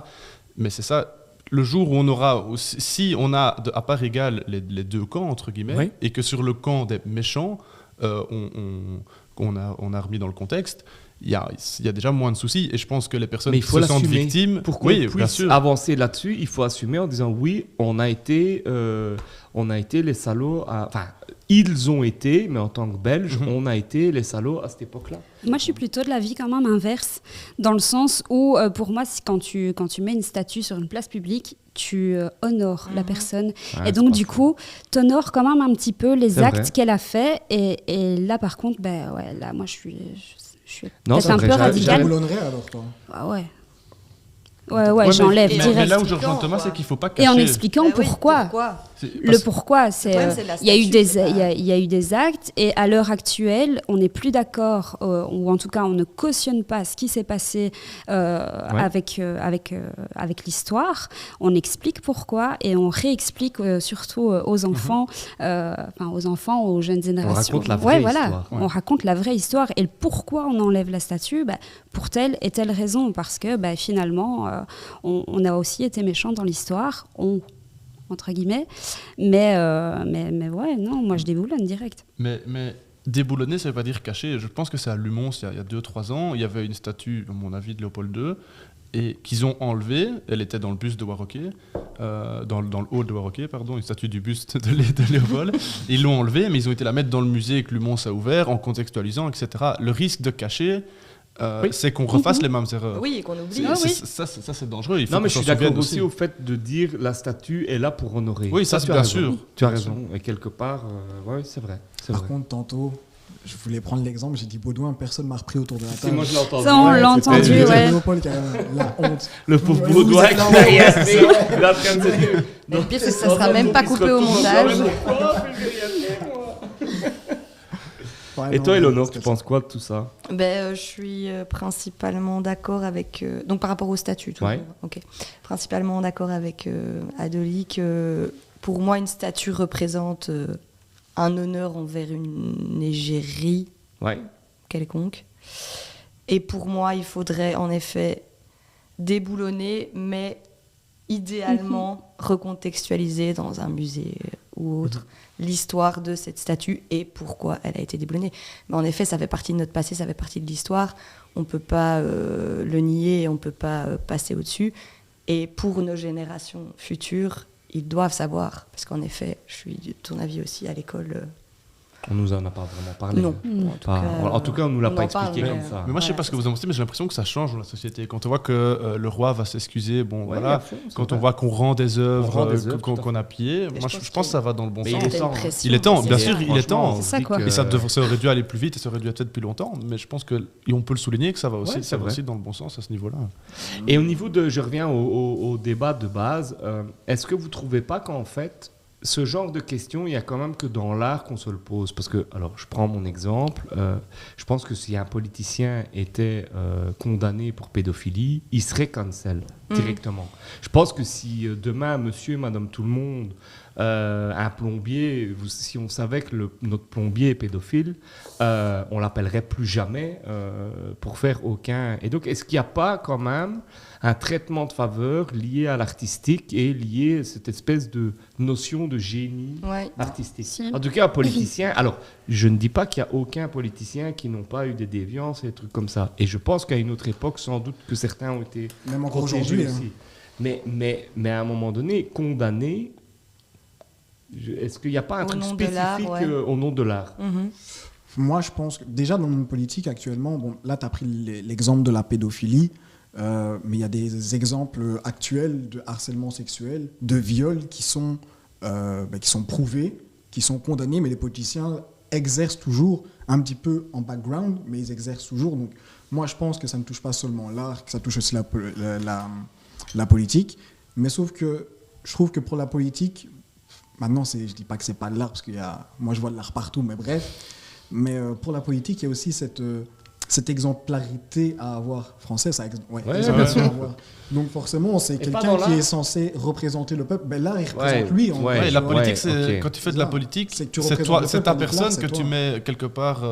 Mais c'est ça... Le jour où on aura, si on a à part égale les deux camps, entre guillemets, et que sur le camp des méchants, on a remis dans le contexte, il y a déjà moins de soucis. Et je pense que les personnes qui se sentent victimes... Pour qu'on puisse avancer là-dessus, il faut assumer en disant oui, on a été les salauds... Enfin, ils ont été, mais en tant que Belges, on a été les salauds à cette époque-là. Moi, je suis plutôt de l'avis quand même inverse, dans le sens où, pour moi, quand tu mets une statue sur une place publique, tu honores la personne. Et donc, du coup, tu honores quand même un petit peu les actes qu'elle a faits. Et là, par contre, là, moi, je suis peut-être un peu radicale. Tu boulonnerais alors, toi? Ah ouais. Ouais, j'enlève direct. Mais là où je rejoins Thomas, c'est qu'il ne faut pas cacher. Et en expliquant pourquoi. Le pourquoi, c'est il y a eu des actes et à l'heure actuelle, on n'est plus d'accord ou en tout cas on ne cautionne pas ce qui s'est passé avec l'histoire. On explique pourquoi et on réexplique surtout aux enfants, aux jeunes générations. On raconte la vraie histoire. On raconte la vraie histoire et le pourquoi on enlève la statue, pour telle et telle raison, parce que finalement on a aussi été méchants dans l'histoire. Entre guillemets, mais ouais, non, moi je déboulonne direct. Mais déboulonner, ça veut pas dire cacher. Je pense que c'est à Lumons, il y a 2-3 ans, il y avait une statue, à mon avis, de Léopold II, et qu'ils ont enlevée. Elle était dans le buste de Warroquet, dans le hall de Warroquet, pardon, une statue du buste de Léopold. Ils l'ont enlevée, mais ils ont été la mettre dans le musée que Lumons a ouvert, en contextualisant, etc. Le risque de cacher... c'est qu'on refasse les mêmes erreurs. Oui, et qu'on oublie. Ça, c'est dangereux. Il faut mais je suis d'accord aussi au fait de dire la statue est là pour honorer. Oui, ça, bien sûr. Tu as raison. Et quelque part, oui, c'est vrai. Par contre, tantôt, je voulais prendre l'exemple, j'ai dit Baudouin, personne ne m'a repris autour de la table. Moi, je l'ai entendu. Ça, on l'a entendu, ouais. Monopole qui a la honte. Le pauvre Baudouin qui n'a rien fait. Il a train de se dire. Le pire, c'est que ça ne sera même pas coupé au montage. Et toi, Eleonore, tu penses quoi de tout ça? Je suis principalement d'accord avec... donc par rapport au statut, toujours. Ouais. Okay. Principalement d'accord avec Adoli que pour moi, une statue représente un honneur envers une égérie quelconque. Et pour moi, il faudrait en effet déboulonner, mais idéalement recontextualiser dans un musée ou autre l'histoire de cette statue et pourquoi elle a été déboulonnée. Mais en effet, ça fait partie de notre passé, ça fait partie de l'histoire. On ne peut pas le nier, on ne peut pas passer au-dessus. Et pour nos générations futures, ils doivent savoir. Parce qu'en effet, je suis de ton avis aussi, à l'école, On nous en a pas vraiment parlé. Non. En tout cas, on nous l'a pas expliqué comme ça. Mais moi, je sais pas ce que vous en pensez, mais j'ai l'impression que ça change dans la société. Quand on voit que le roi va s'excuser, voilà. Quand on voit qu'on rend des œuvres qu'on a pillées, moi, je pense que ça va dans le bon sens. Il est temps, bien sûr, il est temps. C'est ça, quoi. Et ça aurait dû aller plus vite et ça aurait dû être fait depuis longtemps. Mais je pense qu'on peut le souligner que ça va aussi dans le bon sens à ce niveau-là. Et au niveau de, je reviens au débat de base, est-ce que vous trouvez pas qu'en fait, ce genre de questions, il y a quand même que dans l'art qu'on se le pose. Parce que, alors, je prends mon exemple. Je pense que si un politicien était condamné pour pédophilie, il serait cancel directement. Je pense que si demain, monsieur et madame tout le monde, un plombier, si on savait que notre plombier est pédophile, on l'appellerait plus jamais pour faire aucun... Et donc, est-ce qu'il n'y a pas quand même un traitement de faveur lié à l'artistique et lié à cette espèce de notion de génie artistique. Si. En tout cas, un politicien... Alors, je ne dis pas qu'il n'y a aucun politicien qui n'ont pas eu des déviances et des trucs comme ça. Et je pense qu'à une autre époque, sans doute que certains ont été même encore protégés aujourd'hui. aussi. Mais à un moment donné, condamnés, est-ce qu'il n'y a pas un truc spécifique au nom de l'art? Moi, je pense que déjà dans le monde politique actuellement, bon, là, tu as pris l'exemple de la pédophilie. Mais il y a des exemples actuels de harcèlement sexuel, de viol qui sont prouvés, qui sont condamnés, mais les politiciens exercent toujours un petit peu en background, mais ils exercent toujours. Donc, moi, je pense que ça ne touche pas seulement l'art, que ça touche aussi la politique. Mais sauf que je trouve que pour la politique, maintenant, je ne dis pas que ce n'est pas de l'art, parce que moi, je vois de l'art partout, mais bref. Mais pour la politique, il y a aussi cette exemplarité à avoir française, bien sûr. Donc forcément, c'est quelqu'un qui est censé représenter le peuple. Ben là, il représente lui. La politique, quand tu fais de la politique, c'est ta personne que tu mets quelque part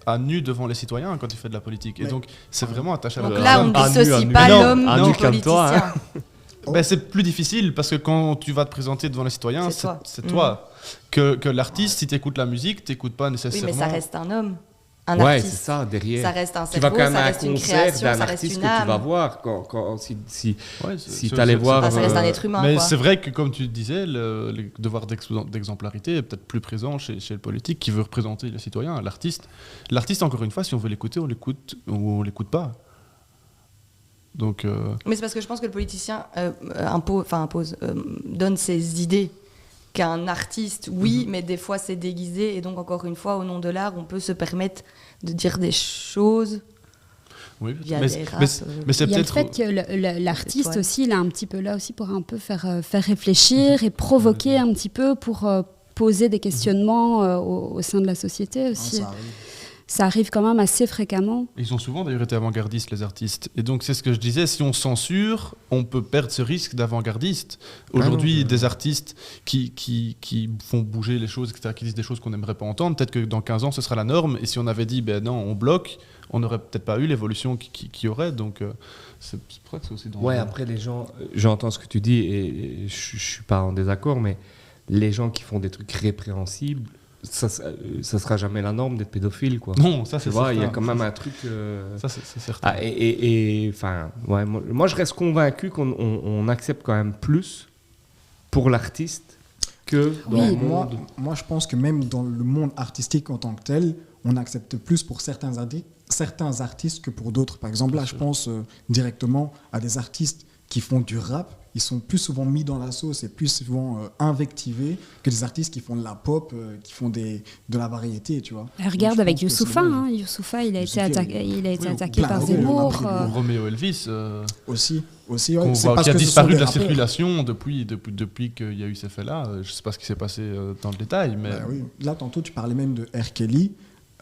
à nu devant les citoyens quand tu fais de la politique. Et donc, c'est vraiment attaché à la personne. Donc là, on ne dissocie pas l'homme du politicien. C'est plus difficile parce que quand tu vas te présenter devant les citoyens, c'est toi. Que l'artiste, si tu écoutes la musique, tu n'écoutes pas nécessairement... Oui, mais ça reste un homme. Un ouais, artiste. c'est ça, derrière. Ça reste un cerveau, tu vas quand même ça à un reste une concert création, d'un ça reste artiste une que âme. tu vas voir si tu allais voir... ça reste un être humain. Mais quoi. c'est vrai que, comme tu disais, le devoir d'exemplarité est peut-être plus présent chez le politique qui veut représenter le citoyen, l'artiste. L'artiste, encore une fois, si on veut l'écouter, on l'écoute ou on l'écoute pas. Donc, Mais c'est parce que je pense que le politicien donne ses idées. Qu'un artiste, oui, mais des fois c'est déguisé. Et donc, encore une fois, au nom de l'art, on peut se permettre de dire des choses. Oui, via mais des c'est il y a le peut-être... fait que l'artiste aussi, il est un petit peu là aussi pour un peu faire réfléchir et provoquer un petit peu pour poser des questionnements au sein de la société aussi. Ça arrive quand même assez fréquemment. Ils ont souvent d'ailleurs été avant-gardistes, les artistes. Et donc c'est ce que je disais, si on censure, on peut perdre ce risque d'avant-gardiste. Aujourd'hui, des artistes qui font bouger les choses, etc., qui disent des choses qu'on n'aimerait pas entendre, peut-être que dans 15 ans, ce sera la norme. Et si on avait dit, non, on bloque, on n'aurait peut-être pas eu l'évolution qu'il y aurait. Donc c'est pour ça que c'est aussi dangereux. Ouais, après les gens, j'entends ce que tu dis et je ne suis pas en désaccord, mais les gens qui font des trucs répréhensibles, ça sera jamais la norme d'être pédophile, quoi. Non, ça c'est certain. Il y a quand même un truc. Ça c'est certain. Moi je reste convaincu qu'on accepte quand même plus pour l'artiste que dans le monde. Moi je pense que même dans le monde artistique en tant que tel, on accepte plus pour certains artistes que pour d'autres. Par exemple, là je pense directement à des artistes qui font du rap. Ils sont plus souvent mis dans la sauce et plus souvent invectivés que des artistes qui font de la pop, qui font de la variété, tu vois. Regarde avec Youssoupha, Youssoupha, il a été attaqué par Zemmour. Ou Roméo Elvis. Aussi, qui a disparu de la circulation depuis qu'il y a eu ces faits-là. Je ne sais pas ce qui s'est passé dans le détail. Mais... oui. Là, tantôt, tu parlais même de R. Kelly.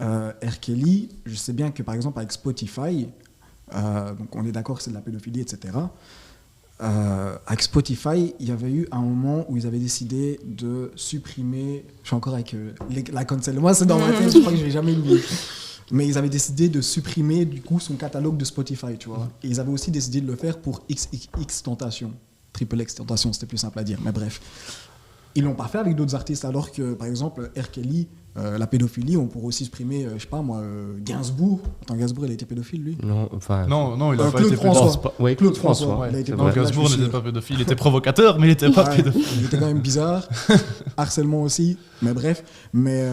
R. Kelly, je sais bien que par exemple avec Spotify, donc on est d'accord que c'est de la pédophilie, etc., avec Spotify, il y avait eu un moment où ils avaient décidé de supprimer. Je suis encore avec la cancel. Moi, c'est dans ma tête, je crois que je ne vais jamais oublier. Mais ils avaient décidé de supprimer du coup son catalogue de Spotify, tu vois. Et ils avaient aussi décidé de le faire pour XXX Tentation. Triple X Tentation, c'était plus simple à dire, mais bref. Ils l'ont pas fait avec d'autres artistes, alors que, par exemple, R. Kelly, la pédophilie, on pourrait aussi supprimer, je sais pas moi, Gainsbourg. Attends, Gainsbourg, il a été pédophile, lui? Non, enfin... Non, il a pas Claude été François. Oui, Claude François. Ouais, il a été Non, Gainsbourg n'était pas pédophile, il était provocateur, mais il n'était pas pédophile. Il était quand même bizarre. Harcèlement aussi, mais bref. Mais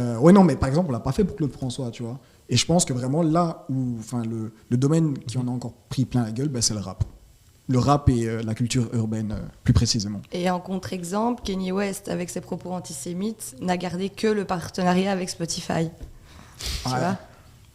mais par exemple, on l'a pas fait pour Claude François, tu vois. Et je pense que vraiment là où, enfin, le domaine qui en a encore pris plein la gueule, c'est le rap. Le rap et la culture urbaine, plus précisément. Et en contre-exemple, Kanye West, avec ses propos antisémites, n'a gardé que le partenariat avec Spotify. Tu vois?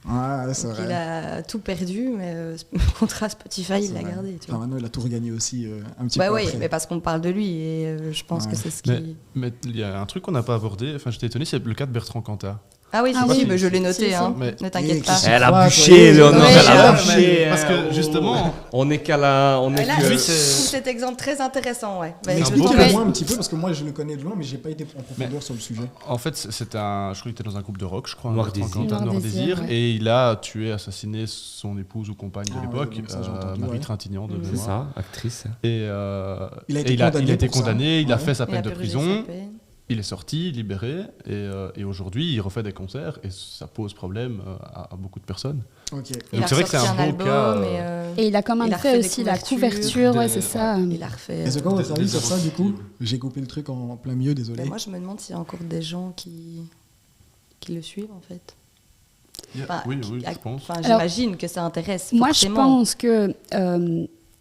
Ouais, c'est Donc vrai. il a tout perdu, mais le contrat Spotify, il l'a gardé. Tu vois. Enfin, maintenant, il a tout regagné aussi un petit peu Oui, après. mais parce qu'on parle de lui, et je pense que c'est ce qui... Mais il y a un truc qu'on n'a pas abordé, enfin j'étais étonné, c'est le cas de Bertrand Cantat. Ah oui, oui. Je l'ai noté, Si, hein. mais- Ne t'inquiète pas. Elle a Ouais, bûché, ouais, Léonore, ouais, elle a ouais, bûché. parce que, justement- On est qu'à la... On est Là, que- je Oui, trouve c'est- cet exemple très intéressant, ouais. Mais je explique-le trouvais- moi un petit peu, parce que moi, je le connais de loin, mais j'ai pas été en profondeur sur le sujet. En fait, c'est un. Je crois qu'il était dans un groupe de rock, je crois. Noir Bertrand Désir. Cantat, Noir Noir Désir, Désir. ouais. Et il a tué, assassiné son épouse ou compagne de Ah, l'époque, ouais, donc ça, j'ai entendu, Marie ouais. Trintignant de C'est mémoire. ça, actrice. Et Il a été et il a condamné été pour ça. condamné, il a Ouais. fait sa Il a peine de purgé prison, sa peine. il est sorti, libéré, et aujourd'hui il refait des concerts, et ça pose problème à beaucoup de personnes. Ok. Il Donc a c'est vrai que c'est ressorti un beau album, cas, Et il a quand même Il a fait refait des aussi la couvertures, couverture, ouais, des- c'est ça. Il a refait... Et c'est quoi votre Des- avis des sur ça, du coup? érotiques. J'ai coupé le truc en plein milieu, désolé. Ben, moi, je me demande s'il y a encore des gens qui le suivent, en fait. Enfin, oui, je pense. Enfin, Alors, j'imagine que ça intéresse Moi, forcément. je pense que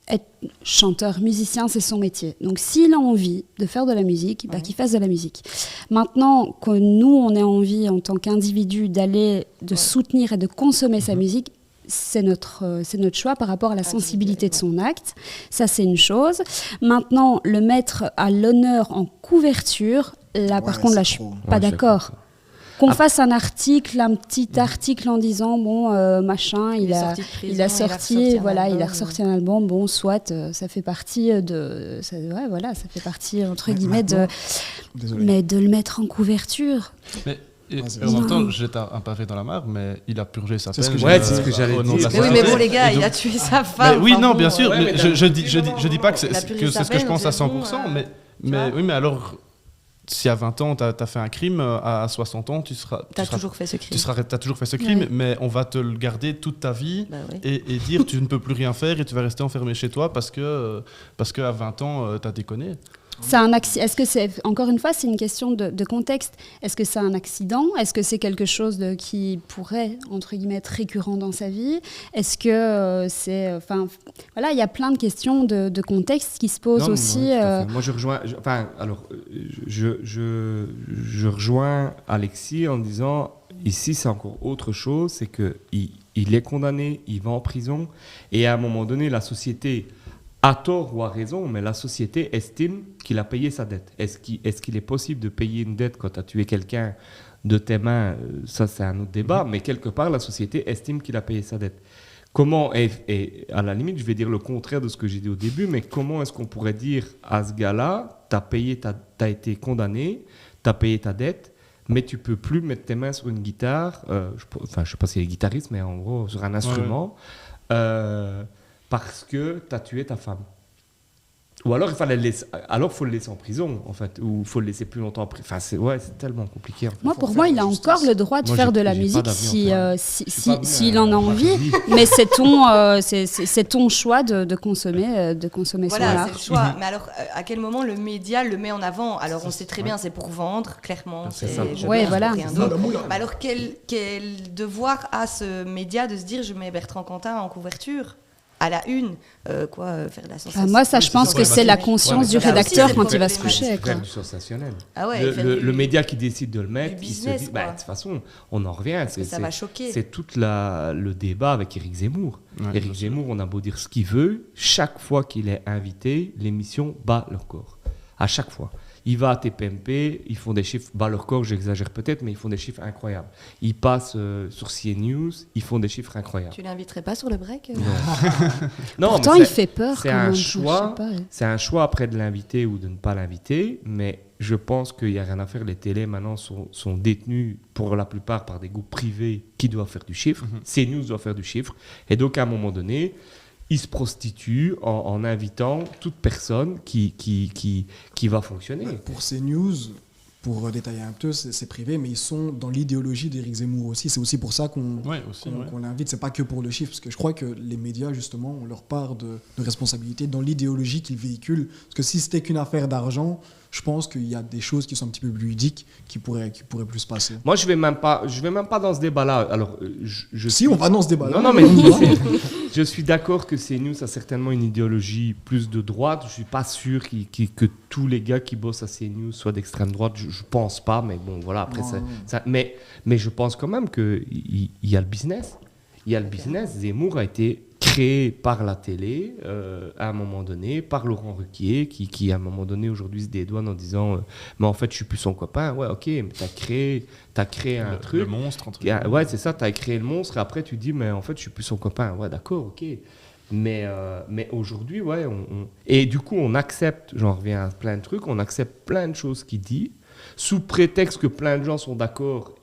être chanteur, musicien, c'est son métier. Donc, s'il a envie de faire de la musique, bah, qu'il fasse de la musique. Maintenant, que nous, on ait envie, en tant qu'individu, de soutenir et de consommer sa musique, c'est notre choix par rapport à la sensibilité de son acte. Ça, c'est une chose. Maintenant, le mettre à l'honneur en couverture, là, par Ouais, contre, là, c'est je suis trop. pas Ouais, je suis d'accord. Qu'on fasse un petit article en disant, bon, machin, il a sorti, voilà, il a ressorti un album, bon, soit, ça fait partie ça fait partie, entre Ouais, guillemets, Désolé. mais de le mettre en couverture. Mais Vas-y, en même temps, vas-y. jette un pavé dans la mare, mais il a purgé sa C'est ce peine. que Ouais, c'est ce que j'allais au nom de dire. la Mais oui, mais société. bon, les gars, Et il a donc- tué sa Mais femme. oui, enfin, non, bon, bien sûr. ouais, mais mais je dis d'un pas que moment, il a c'est purgé sa ce que je peine, pense à donc c'est bon, 100%, vois. oui, mais alors, si à 20 ans, tu as fait un crime, à 60 ans, T'as toujours fait ce crime. t'as toujours fait ce crime, Ouais. mais on va te le garder toute ta vie Bah oui. et dire tu ne peux plus rien faire et tu vas rester enfermé chez toi parce que à 20 ans, tu as déconné. C'est un Est-ce que c'est, encore une fois, c'est une question de contexte. Est-ce que c'est un accident? Est-ce que c'est quelque chose qui pourrait, entre guillemets, être récurrent dans sa vie? Est-ce que c'est... Enfin, voilà, il y a plein de questions de contexte qui se posent Non, aussi. ouais, tout à fait. Moi, je rejoins. Je rejoins Alexis en disant ici, c'est encore autre chose. C'est que il est condamné, il va en prison, et à un moment donné, la société, à tort ou à raison, mais la société estime qu'il a payé sa dette. Est-ce qu'il est possible de payer une dette quand tu as tué quelqu'un de tes mains? Ça, c'est un autre débat. Mais quelque part, la société estime qu'il a payé sa dette. Comment, et à la limite, je vais dire le contraire de ce que j'ai dit au début, mais comment est-ce qu'on pourrait dire à ce gars-là, t'as été condamné, t'as payé ta dette, mais tu peux plus mettre tes mains sur une guitare, je sais pas s'il est guitariste, mais en gros, sur un instrument, parce que t'as tué ta femme. Ou alors, faut le laisser en prison, en fait, ou il faut le laisser plus longtemps en prison. Enfin, c'est tellement compliqué. En fait. Moi, pour moi, il a encore le droit de faire de la musique s'il en a envie, mais c'est ton choix de consommer son Voilà, art. c'est le choix. Mais alors, à quel moment le média le met en avant? Alors, on sait très bien, c'est pour vendre, clairement. C'est ça. Ouais, voilà. Rien d'autre. Mais alors, quel devoir a ce média de se dire, je mets Bertrand Cantat en couverture à la une, faire de la sensation. Moi, ça, je pense que c'est la conscience du rédacteur quand il va se coucher. Faire du sensationnel. Ah ouais, le média qui décide de le mettre, du il se business, dit, quoi. de toute façon, on en revient. Parce que ça va choquer. C'est tout le débat avec Éric Zemmour. Ouais, Éric Zemmour, on a beau dire ce qu'il veut, chaque fois qu'il est invité, l'émission bat leur corps. À chaque fois. Il va à TPMP, ils font des chiffres, bas leur corps, j'exagère peut-être, mais ils font des chiffres incroyables. Ils passent sur CNews, ils font des chiffres incroyables. Tu l'inviterais pas sur le break? Non, Pourtant, mais il fait peur. c'est quand un même, choix. je sais pas. C'est un choix après de l'inviter ou de ne pas l'inviter, mais je pense qu'il n'y a rien à faire. Les télés maintenant sont détenues pour la plupart par des groupes privés qui doivent faire du chiffre. CNews doit faire du chiffre. Et donc à un moment donné, il se prostitue en invitant toute personne qui va fonctionner. Pour CNews, pour détailler un peu, c'est privé, mais ils sont dans l'idéologie d'Éric Zemmour aussi. C'est aussi pour ça qu'on l'invite. C'est pas que pour le chiffre, parce que je crois que les médias, justement, ont leur part de responsabilité dans l'idéologie qu'ils véhiculent. Parce que si c'était qu'une affaire d'argent, je pense qu'il y a des choses qui sont un petit peu plus ludiques qui pourraient plus se passer. Moi, je vais même pas dans ce débat-là. Alors, on va dans ce débat-là. Non, mais je suis d'accord que CNews a certainement une idéologie plus de droite. Je suis pas sûr que tous les gars qui bossent à CNews soient d'extrême droite. Je pense pas, mais bon, voilà. Après, mais je pense quand même qu'il y a le business. Il y a le business. Zemmour a été créé par la télé à un moment donné, par Laurent Ruquier, qui à un moment donné aujourd'hui se dédouane en disant mais en fait je suis plus son copain. Ouais, ok, mais t'as créé un truc. Le monstre, entre guillemets. Ouais, c'est ça, t'as créé le monstre et après tu dis mais en fait je suis plus son copain. Ouais, d'accord, ok. Mais aujourd'hui, ouais, et du coup on accepte, j'en reviens à plein de trucs, on accepte plein de choses qu'il dit, sous prétexte que plein de gens sont d'accord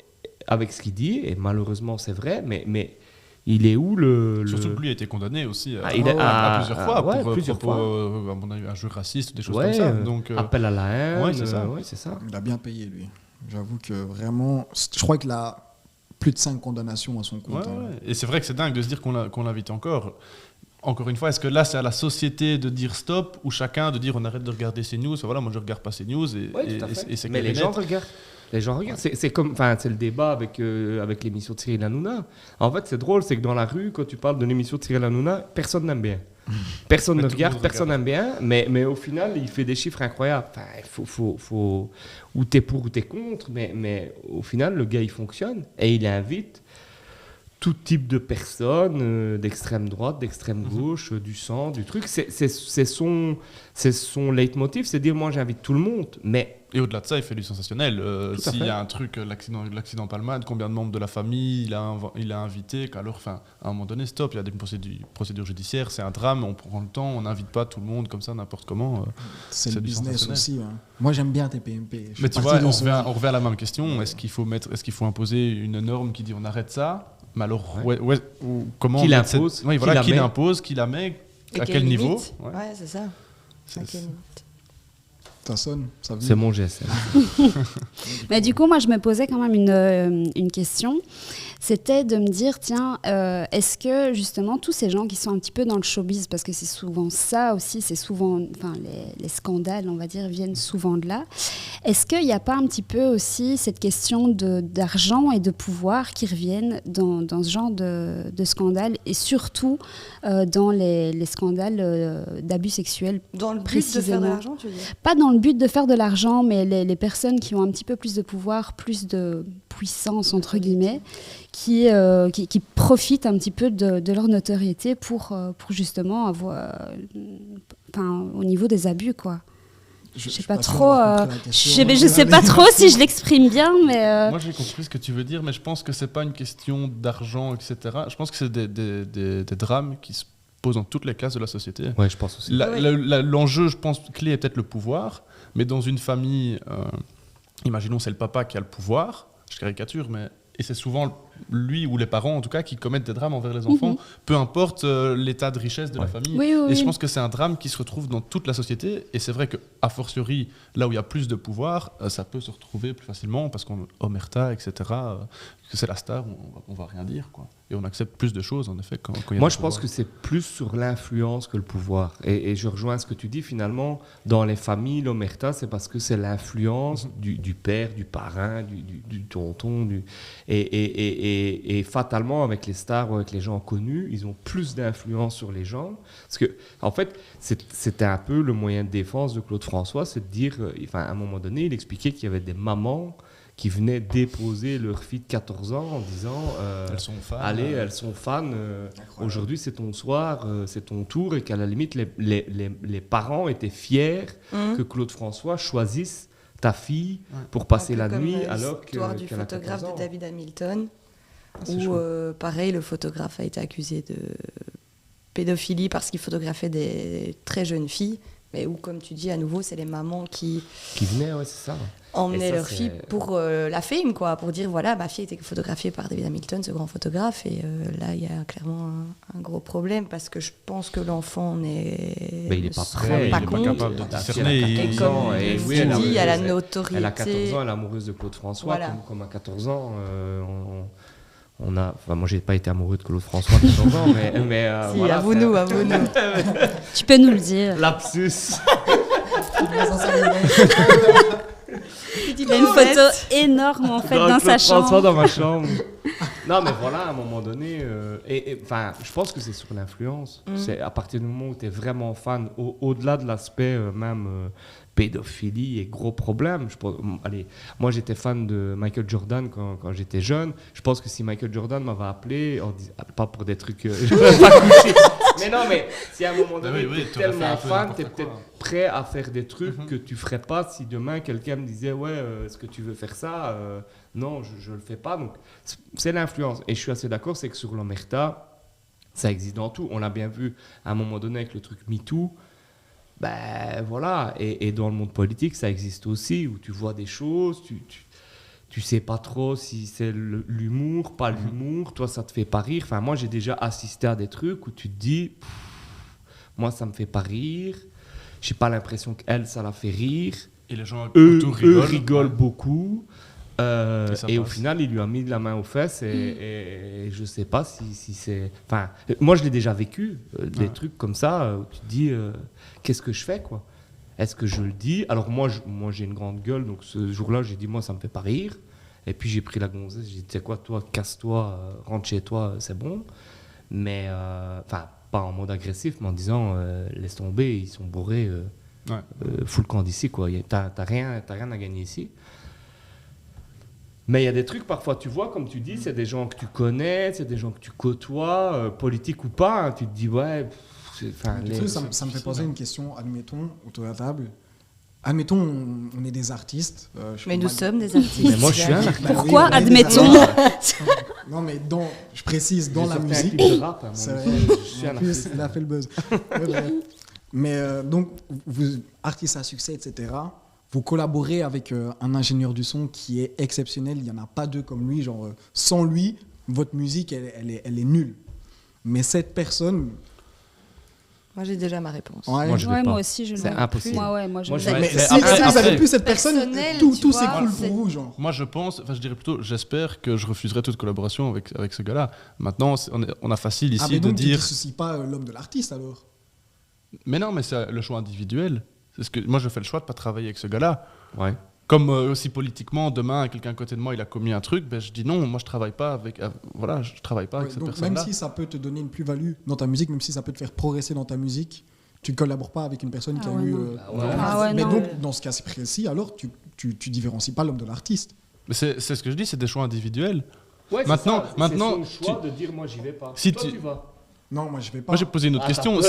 avec ce qu'il dit, et malheureusement c'est vrai, mais il est où Surtout que lui a été condamné aussi à plusieurs fois pour à mon avis, un jeu raciste ou des choses comme ça. Donc, appel à la haine. Ouais, c'est ça. C'est ça. Il a bien payé, lui. J'avoue que vraiment, je crois qu'il a plus de 5 condamnations à son compte. Ouais. Et c'est vrai que c'est dingue de se dire qu'on l'invite encore. Encore une fois, est-ce que là, c'est à la société de dire stop ou chacun de dire on arrête de regarder CNews? Voilà, moi je regarde pas CNews et c'est mais les gens regardent. Les gens regardent. C'est comme, c'est le débat avec l'émission de Cyril Hanouna. En fait, c'est drôle, c'est que dans la rue, quand tu parles de l'émission de Cyril Hanouna, personne n'aime bien. Personne ne regarde, personne n'aime bien, mais au final, il fait des chiffres incroyables. Faut ou t'es pour ou t'es contre, mais au final, le gars, il fonctionne et il invite tout type de personnes, d'extrême droite, d'extrême gauche, du centre, du truc. C'est son leitmotiv, c'est dire moi j'invite tout le monde, mais... Et au-delà de ça, il fait du sensationnel. S'il y a un truc, l'accident Palmade, combien de membres de la famille il a invité, qu'alors, à un moment donné, stop, il y a des procédures judiciaires, c'est un drame, on prend le temps, on n'invite pas tout le monde comme ça, n'importe comment. C'est le business aussi. Hein. Moi, j'aime bien TPMP. Mais tu vois, on revient à la même question. Est-ce qu'il faut imposer une norme qui dit on arrête ça? Mais alors, comment qui l'impose, qui l'impose, qui la met, à quel niveau? Ouais, c'est ça. À quelle limite? Ça sonne, ça vient. C'est mon GSM. Mais du coup, moi, je me posais quand même une question. C'était de me dire, tiens, est-ce que justement tous ces gens qui sont un petit peu dans le showbiz, parce que c'est souvent ça aussi, c'est souvent, les scandales, on va dire, viennent souvent de là. Est-ce qu'il n'y a pas un petit peu aussi cette question d'argent et de pouvoir qui reviennent dans ce genre de scandales, et surtout dans les scandales d'abus sexuels? Dans le but de faire de l'argent, tu veux dire? Pas dans le but de faire de l'argent, mais les personnes qui ont un petit peu plus de pouvoir, plus de puissance, entre guillemets, qui profitent un petit peu de leur notoriété pour justement avoir, au niveau des abus, quoi. Je sais pas trop. Je sais pas trop si je l'exprime bien, mais. Moi, j'ai compris ce que tu veux dire, mais je pense que c'est pas une question d'argent, etc. Je pense que c'est des drames qui se posent dans toutes les classes de la société. Ouais, je pense aussi. L'enjeu, je pense, clé est peut-être le pouvoir, mais dans une famille, imaginons c'est le papa qui a le pouvoir. Je caricature, et c'est souvent lui ou les parents, en tout cas, qui commettent des drames envers les enfants, peu importe l'état de richesse de la famille. Oui. Et je pense que c'est un drame qui se retrouve dans toute la société. Et c'est vrai qu'à fortiori, là où il y a plus de pouvoir, ça peut se retrouver plus facilement parce qu'on omerta, etc., que c'est la star, on va rien dire, quoi. Et on accepte plus de choses, en effet, quand il y a Moi, je pense que c'est plus sur l'influence que le pouvoir. Et je rejoins ce que tu dis, finalement, dans les familles, l'omerta, c'est parce que c'est l'influence du père, du parrain, du tonton. Et fatalement, avec les stars ou avec les gens connus, ils ont plus d'influence sur les gens. Parce que, en fait, c'était un peu le moyen de défense de Claude François, c'est de dire, à un moment donné, il expliquait qu'il y avait des mamans qui venaient déposer leur fille de 14 ans en disant elles sont fans, elles sont fans, aujourd'hui c'est ton soir, c'est ton tour, et qu'à la limite les parents étaient fiers que Claude François choisisse ta fille pour passer la nuit, alors que l'histoire du photographe de David Hamilton, où pareil, le photographe a été accusé de pédophilie parce qu'il photographiait des très jeunes filles, Mais où, comme tu dis, à nouveau, c'est les mamans qui venaient, ouais, c'est ça. Emmenaient leur fille pour la fame, quoi, pour dire voilà, ma fille était photographiée par David Hamilton, ce grand photographe, et là il y a clairement un gros problème parce que je pense que l'enfant il n'est pas prêt, il n'est pas capable de discerner. Et comme tu dis, il y a la notoriété. Elle a 14 ans, elle est amoureuse de Claude François, comme à 14 ans. Moi, j'ai pas été amoureux de Claude François à 14 ans, mais si, voilà. Avoue-nous. Tu peux nous le dire. Lapsus. Il a une photo énorme en fait dans sa chambre. François dans ma chambre. Non, mais voilà, à un moment donné, je pense que c'est sur l'influence. C'est à partir du moment où tu es vraiment fan, au-delà de l'aspect même pédophilie et gros problème. Moi j'étais fan de Michael Jordan quand j'étais jeune. Je pense que si Michael Jordan m'avait appelé, pas pour des trucs, je ne vais pas coucher. Mais non, mais si à un moment donné tu es tellement fan, tu es peut-être prêt à faire des trucs que tu ferais pas si demain quelqu'un me disait est-ce que tu veux faire ça, non, je le fais pas. Donc c'est l'influence. Et je suis assez d'accord, c'est que sur l'omerta, ça existe dans tout. On l'a bien vu à un moment donné avec le truc MeToo. Ben voilà, et dans le monde politique, ça existe aussi, où tu vois des choses, tu sais pas trop si c'est l'humour, pas l'humour, toi ça te fait pas rire. Enfin, moi j'ai déjà assisté à des trucs où tu te dis, moi ça me fait pas rire, j'ai pas l'impression qu'elle ça la fait rire. Et les gens eux rigolent beaucoup. Et au final, il lui a mis la main aux fesses et je sais pas si c'est... Enfin, moi, je l'ai déjà vécu, des trucs comme ça, où tu te dis, qu'est-ce que je fais, quoi ? Est-ce que je le dis ? Alors moi, j'ai une grande gueule, donc ce jour-là, j'ai dit, moi, ça me fait pas rire. Et puis, j'ai pris la gonzesse, j'ai dit, tu sais quoi, toi, casse-toi, rentre chez toi, c'est bon. Mais, pas en mode agressif, mais en disant, laisse tomber, ils sont bourrés, fous le camp d'ici, quoi. T'as rien à gagner ici. Mais il y a des trucs, parfois, tu vois, comme tu dis, c'est des gens que tu connais, c'est des gens que tu côtoies, politique ou pas, hein, tu te dis, ouais... Ça me fait poser une question, admettons, autour de la table. Admettons, on est des artistes. Mais nous sommes des artistes. Mais moi, je suis un artiste. Pourquoi admettons ? Non, mais je précise, dans la musique... De rap, hein, il a fait le buzz. Mais donc, vous, artistes à succès, etc., vous collaborez avec un ingénieur du son qui est exceptionnel. Il n'y en a pas deux comme lui. Genre, sans lui, votre musique, elle est nulle. Mais cette personne... Moi, j'ai déjà ma réponse. Moi aussi, je le C'est impossible. Moi, je mais si vous n'avez plus cette personne, tout s'écroule pour vous. Genre. Moi, je dirais plutôt, j'espère que je refuserai toute collaboration avec ce gars-là. Maintenant, on a facile ici mais donc, de dire... tu ne dissocies pas l'homme de l'artiste, alors ? Mais non, mais c'est le choix individuel. Moi, je fais le choix de ne pas travailler avec ce gars-là. Ouais. Comme aussi politiquement, demain, quelqu'un à côté de moi, il a commis un truc, je dis non, moi je travaille pas avec cette personne-là. Même si ça peut te donner une plus-value dans ta musique, même si ça peut te faire progresser dans ta musique, tu ne collabores pas avec une personne qui a eu... mais donc, dans ce cas précis, alors tu différencies pas l'homme de l'artiste. Mais c'est ce que je dis, c'est des choix individuels. Ouais, maintenant, c'est son choix de dire moi j'y vais pas. Si toi, tu vas. Non, moi je vais pas. Moi j'ai posé une autre question.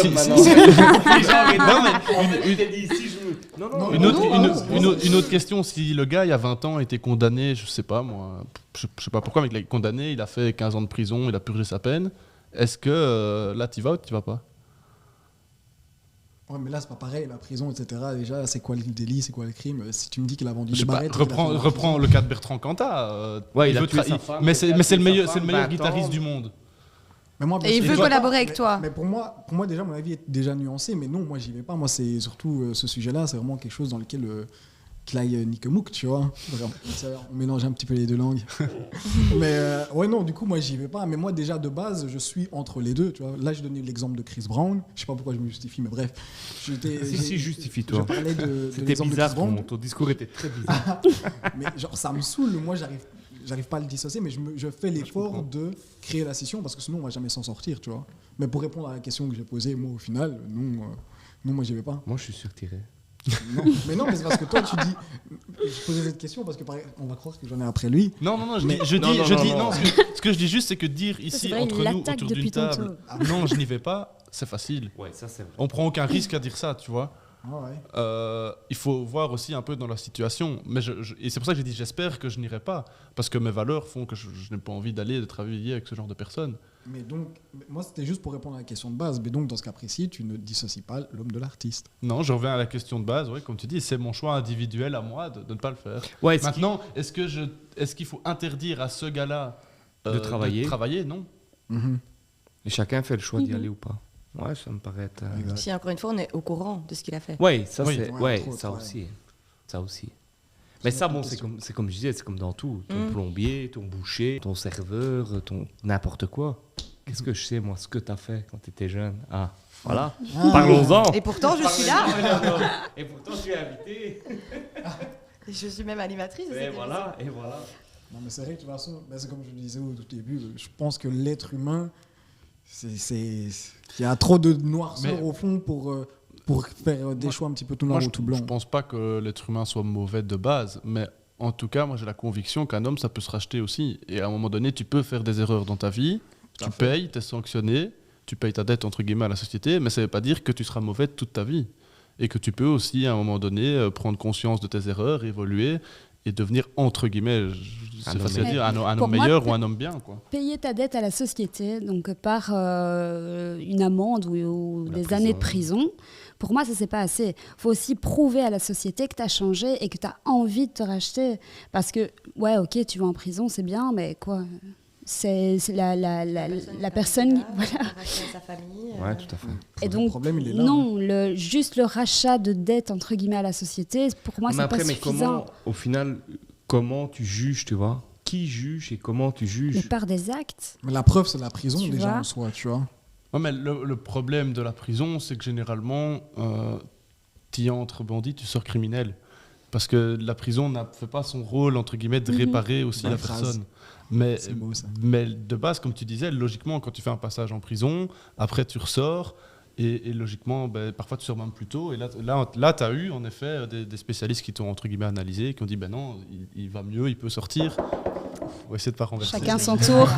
Une autre question, si le gars il y a 20 ans était condamné, je sais pas moi, je sais pas pourquoi, mais il est condamné, il a fait 15 ans de prison, il a purgé sa peine, est-ce que là tu vas ou tu vas pas ? Ouais, mais là c'est pas pareil, la prison, etc. Déjà, c'est quoi le délit, c'est quoi le crime ? Si tu me dis qu'il a vendu des barrettes... Reprends le cas de Bertrand Cantat. Il a tué sa femme. Mais c'est le meilleur guitariste du monde. Et il veut collaborer avec toi. Mais pour moi, déjà, mon avis est déjà nuancé. Mais non, moi, j'y vais pas. Moi, c'est surtout ce sujet-là. C'est vraiment quelque chose dans lequel qu'il aille Nikemouk, tu vois. On mélange un petit peu les deux langues. Mais non, du coup, moi, j'y vais pas. Mais moi, déjà, de base, je suis entre les deux, tu vois. Là, je donnais l'exemple de Chris Brown. Je sais pas pourquoi je me justifie, mais bref. Si, justifie-toi. Je parlais de C'était l'exemple bizarre, de Chris Brown. ton discours était très bizarre. Mais genre, ça me saoule. Moi, j'arrive pas à le dissocier, mais je fais l'effort de créer la scission parce que sinon on va jamais s'en sortir, tu vois. Mais pour répondre à la question que j'ai posée, moi au final, non, moi j'y vais pas. Moi je suis surtiré. Non, mais c'est parce que toi tu dis. Je posais cette question parce que on va croire que j'en ai après lui. Non, ce que je dis juste, c'est que dire ici entre nous autour d'une table, non, je n'y vais pas, c'est facile. Ouais, ça c'est vrai. On prend aucun risque à dire ça, tu vois. il faut voir aussi un peu dans la situation. Mais et c'est pour ça que j'ai dit j'espère que je n'irai pas, parce que mes valeurs font que je n'ai pas envie de travailler avec ce genre de personnes. Mais donc, moi c'était juste pour répondre à la question de base. Mais donc dans ce cas précis, tu ne dissocies pas l'homme de l'artiste. Non, je reviens à la question de base. Comme tu dis, c'est mon choix individuel à moi de ne pas le faire. Maintenant, est-ce qu'il faut interdire à ce gars-là de travailler? Non. Et chacun fait le choix d'y aller ou pas. Ouais, ça me paraît être... Si, encore une fois, on est au courant de ce qu'il a fait. Oui, ça aussi. Ça aussi. Mais ça, bon, c'est comme je disais, c'est comme dans tout. Ton plombier, ton boucher, ton serveur, ton n'importe quoi. Qu'est-ce que je sais, moi, ce que tu as fait quand tu étais jeune? Ah, voilà. Parlons-en. Et pourtant, je suis là. Et pourtant, tu es invité. Je suis même animatrice. Et voilà. Non, mais c'est vrai que de toute façon, c'est comme je le disais au tout début, je pense que l'être humain, il y a trop de noirceur au fond pour faire des choix un petit peu tout noir ou tout blanc. Je pense pas que l'être humain soit mauvais de base, mais en tout cas, moi j'ai la conviction qu'un homme, ça peut se racheter aussi. Et à un moment donné, tu peux faire des erreurs dans ta vie, tu payes, tu es sanctionné, tu payes ta dette entre guillemets à la société, mais ça veut pas dire que tu seras mauvais toute ta vie. Et que tu peux aussi à un moment donné prendre conscience de tes erreurs, évoluer et devenir entre guillemets, c'est facile à dire, un homme meilleur ou un homme bien, quoi. Payer ta dette à la société, donc par une amende ou des années de prison, pour moi, ça, c'est pas assez. Il faut aussi prouver à la société que tu as changé et que tu as envie de te racheter. Parce que, ouais, ok, tu vas en prison, c'est bien, mais quoi, c'est la personne voilà. Sa famille. Ouais, tout à fait. Et donc, le problème, il est là. non, juste le rachat de dette, entre guillemets, à la société, pour moi, c'est pas suffisant. Au final, comment tu juges, tu vois? Qui juge et comment tu juges? Mais par des actes. Mais la preuve, c'est la prison Tu déjà vois en soi, tu vois. Ouais, mais le problème de la prison, c'est que généralement, tu y entres bandit, tu sors criminel. Parce que la prison ne fait pas son rôle, entre guillemets, de réparer aussi la personne. Mais de base, comme tu disais, logiquement, quand tu fais un passage en prison, après tu ressors, et logiquement, parfois tu sors même plus tôt. Et là tu as eu, en effet, des spécialistes qui t'ont, entre guillemets, analysé, qui ont dit, non, il va mieux, il peut sortir. On va essayer de ne pas renverser. Chacun son tour.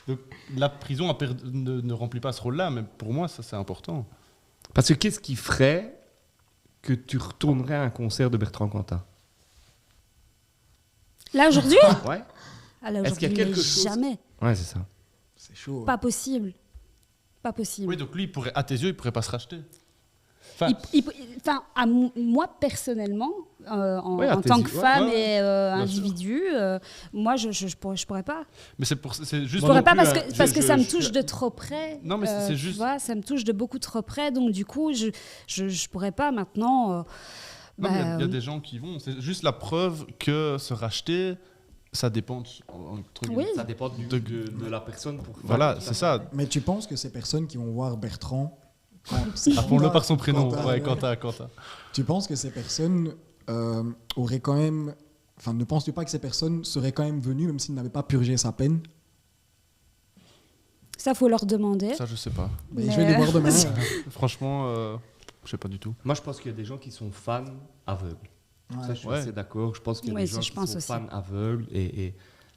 Donc, la prison ne remplit pas ce rôle-là, mais pour moi, ça, c'est important. Parce que qu'est-ce qui ferait que tu retournerais à un concert de Bertrand Cantat? Là, aujourd'hui? Ouais. Alors, est-ce qu'il y a quelque chose? Jamais. Ouais, c'est ça. C'est chaud. Pas possible. Pas possible. Oui, donc lui, à tes yeux, il ne pourrait pas se racheter. Moi, personnellement, en tant que femme et individu, moi, je pourrais pas. Mais c'est juste. Je pourrais pas parce que ça me touche de trop près. Non, mais c'est juste. Tu vois, ça me touche de beaucoup trop près, donc du coup, je pourrais pas maintenant. Non, il y a des gens qui vont. C'est juste la preuve que se racheter, ça dépend. Ça dépend de la personne. Voilà, c'est ça. Mais tu penses que ces personnes qui vont voir Bertrand, appelons-le par son prénom, Quentin. Tu penses que ces personnes auraient quand même... Enfin, ne penses-tu pas que ces personnes seraient quand même venues, même s'ils n'avaient pas purgé sa peine? Ça, faut leur demander. Ça, je sais pas. Mais je vais les voir demain. Franchement, je sais pas du tout. Moi, je pense qu'il y a des gens qui sont fans aveugles. Ouais. Ça, je suis assez d'accord. Je pense qu'il y a des gens qui sont fans aveugles.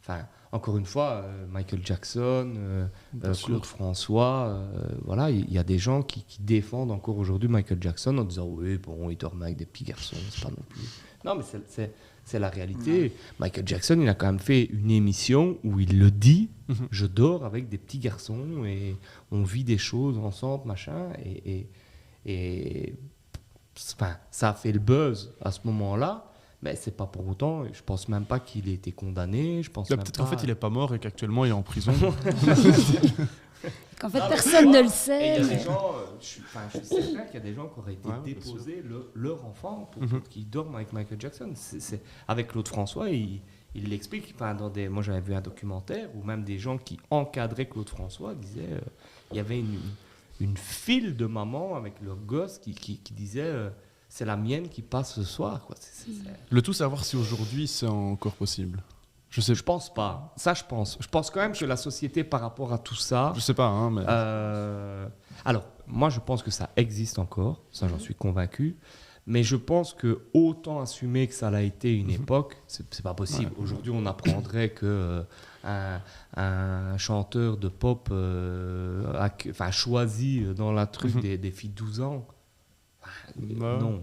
Enfin, encore une fois, Michael Jackson, Claude François, voilà, il y a des gens qui défendent encore aujourd'hui Michael Jackson en disant oui, bon, il dormait avec des petits garçons, c'est pas non plus. Non, mais c'est la réalité. Ouais. Michael Jackson, il a quand même fait une émission où il le dit, je dors avec des petits garçons et on vit des choses ensemble, machin, et enfin, ça a fait le buzz à ce moment-là. Mais c'est pas pour autant, je pense même pas qu'il ait été condamné. Peut-être qu'en fait il est pas mort et qu'actuellement il est en prison. Qu'en fait personne ne le sait. Il y a des gens, je suis certain qu'il y a des gens qui auraient été déposés leur enfant pour qu'ils dorment avec Michael Jackson. Avec Claude François, il l'explique. Moi j'avais vu un documentaire où même des gens qui encadraient Claude François disaient il y avait une file de mamans avec leurs gosses qui disaient c'est la mienne qui passe ce soir, quoi. Le tout, savoir si aujourd'hui c'est encore possible. Je pense pas. Ça, je pense. Je pense quand même que la société, par rapport à tout ça... Je sais pas, hein, mais... Alors, moi, je pense que ça existe encore. Ça, j'en suis convaincu. Mais je pense que autant assumer que ça l'a été une époque, c'est pas possible. Ouais. Aujourd'hui, on apprendrait que un chanteur de pop a choisi dans la truc des filles de 12 ans... Non,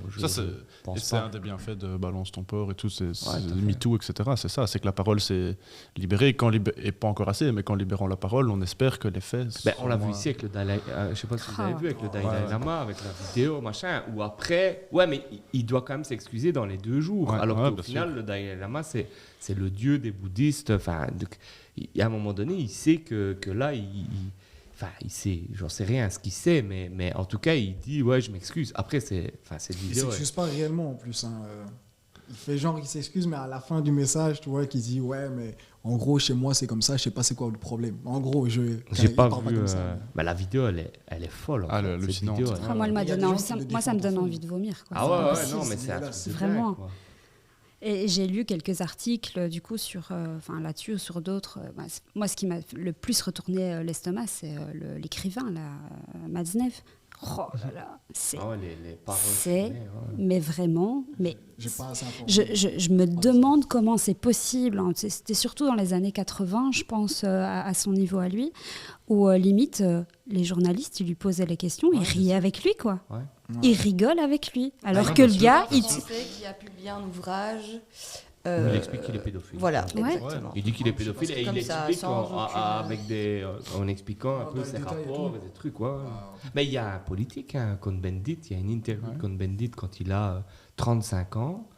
c'est un des bienfaits de Balance ton port et tout, c'est MeToo, etc. C'est ça, c'est que la parole s'est libérée, et pas encore assez, mais qu'en libérant la parole, on espère que les faits... on l'a vu ici avec le Dalai... je sais pas si vous avez vu, avec le Dalai Lama, avec la vidéo, machin, où après... Ouais, mais il doit quand même s'excuser dans les 2 jours, alors qu'au final, le Dalai Lama, c'est le dieu des bouddhistes. Enfin, à un moment donné, il sait que là, il sait, j'en sais rien ce qu'il sait, mais en tout cas, il dit ouais, je m'excuse. Après, c'est il s'excuse pas réellement en plus. Il fait genre, il s'excuse, mais à la fin du message, tu vois, qu'il dit ouais, mais en gros, chez moi, c'est comme ça, je sais pas c'est quoi le problème. En gros, j'ai pas vu. La vidéo, elle est folle. Hallucinante. Moi, ça me donne envie de vomir. Quoi. Ah ouais, non, mais c'est vraiment. Et j'ai lu quelques articles du coup là-dessus ou sur d'autres. Moi, ce qui m'a le plus retourné l'estomac, c'est l'écrivain, Matzneff. Oh là là, mais vraiment, je me demande comment c'est possible. C'était surtout dans les années 80, je pense, à son niveau à lui, où limite les journalistes, ils lui posaient les questions, ils riaient avec lui, quoi. Ouais. Ils rigolent avec lui, alors que le gars, il qui a publié un ouvrage. Il explique qu'il est pédophile. Voilà, exactement. Il dit qu'il est pédophile et il explique en expliquant un peu ses rapports et des trucs. Mais il y a un politique, Cohn-Bendit, il y a une interview de Cohn-Bendit quand il a 35 ans,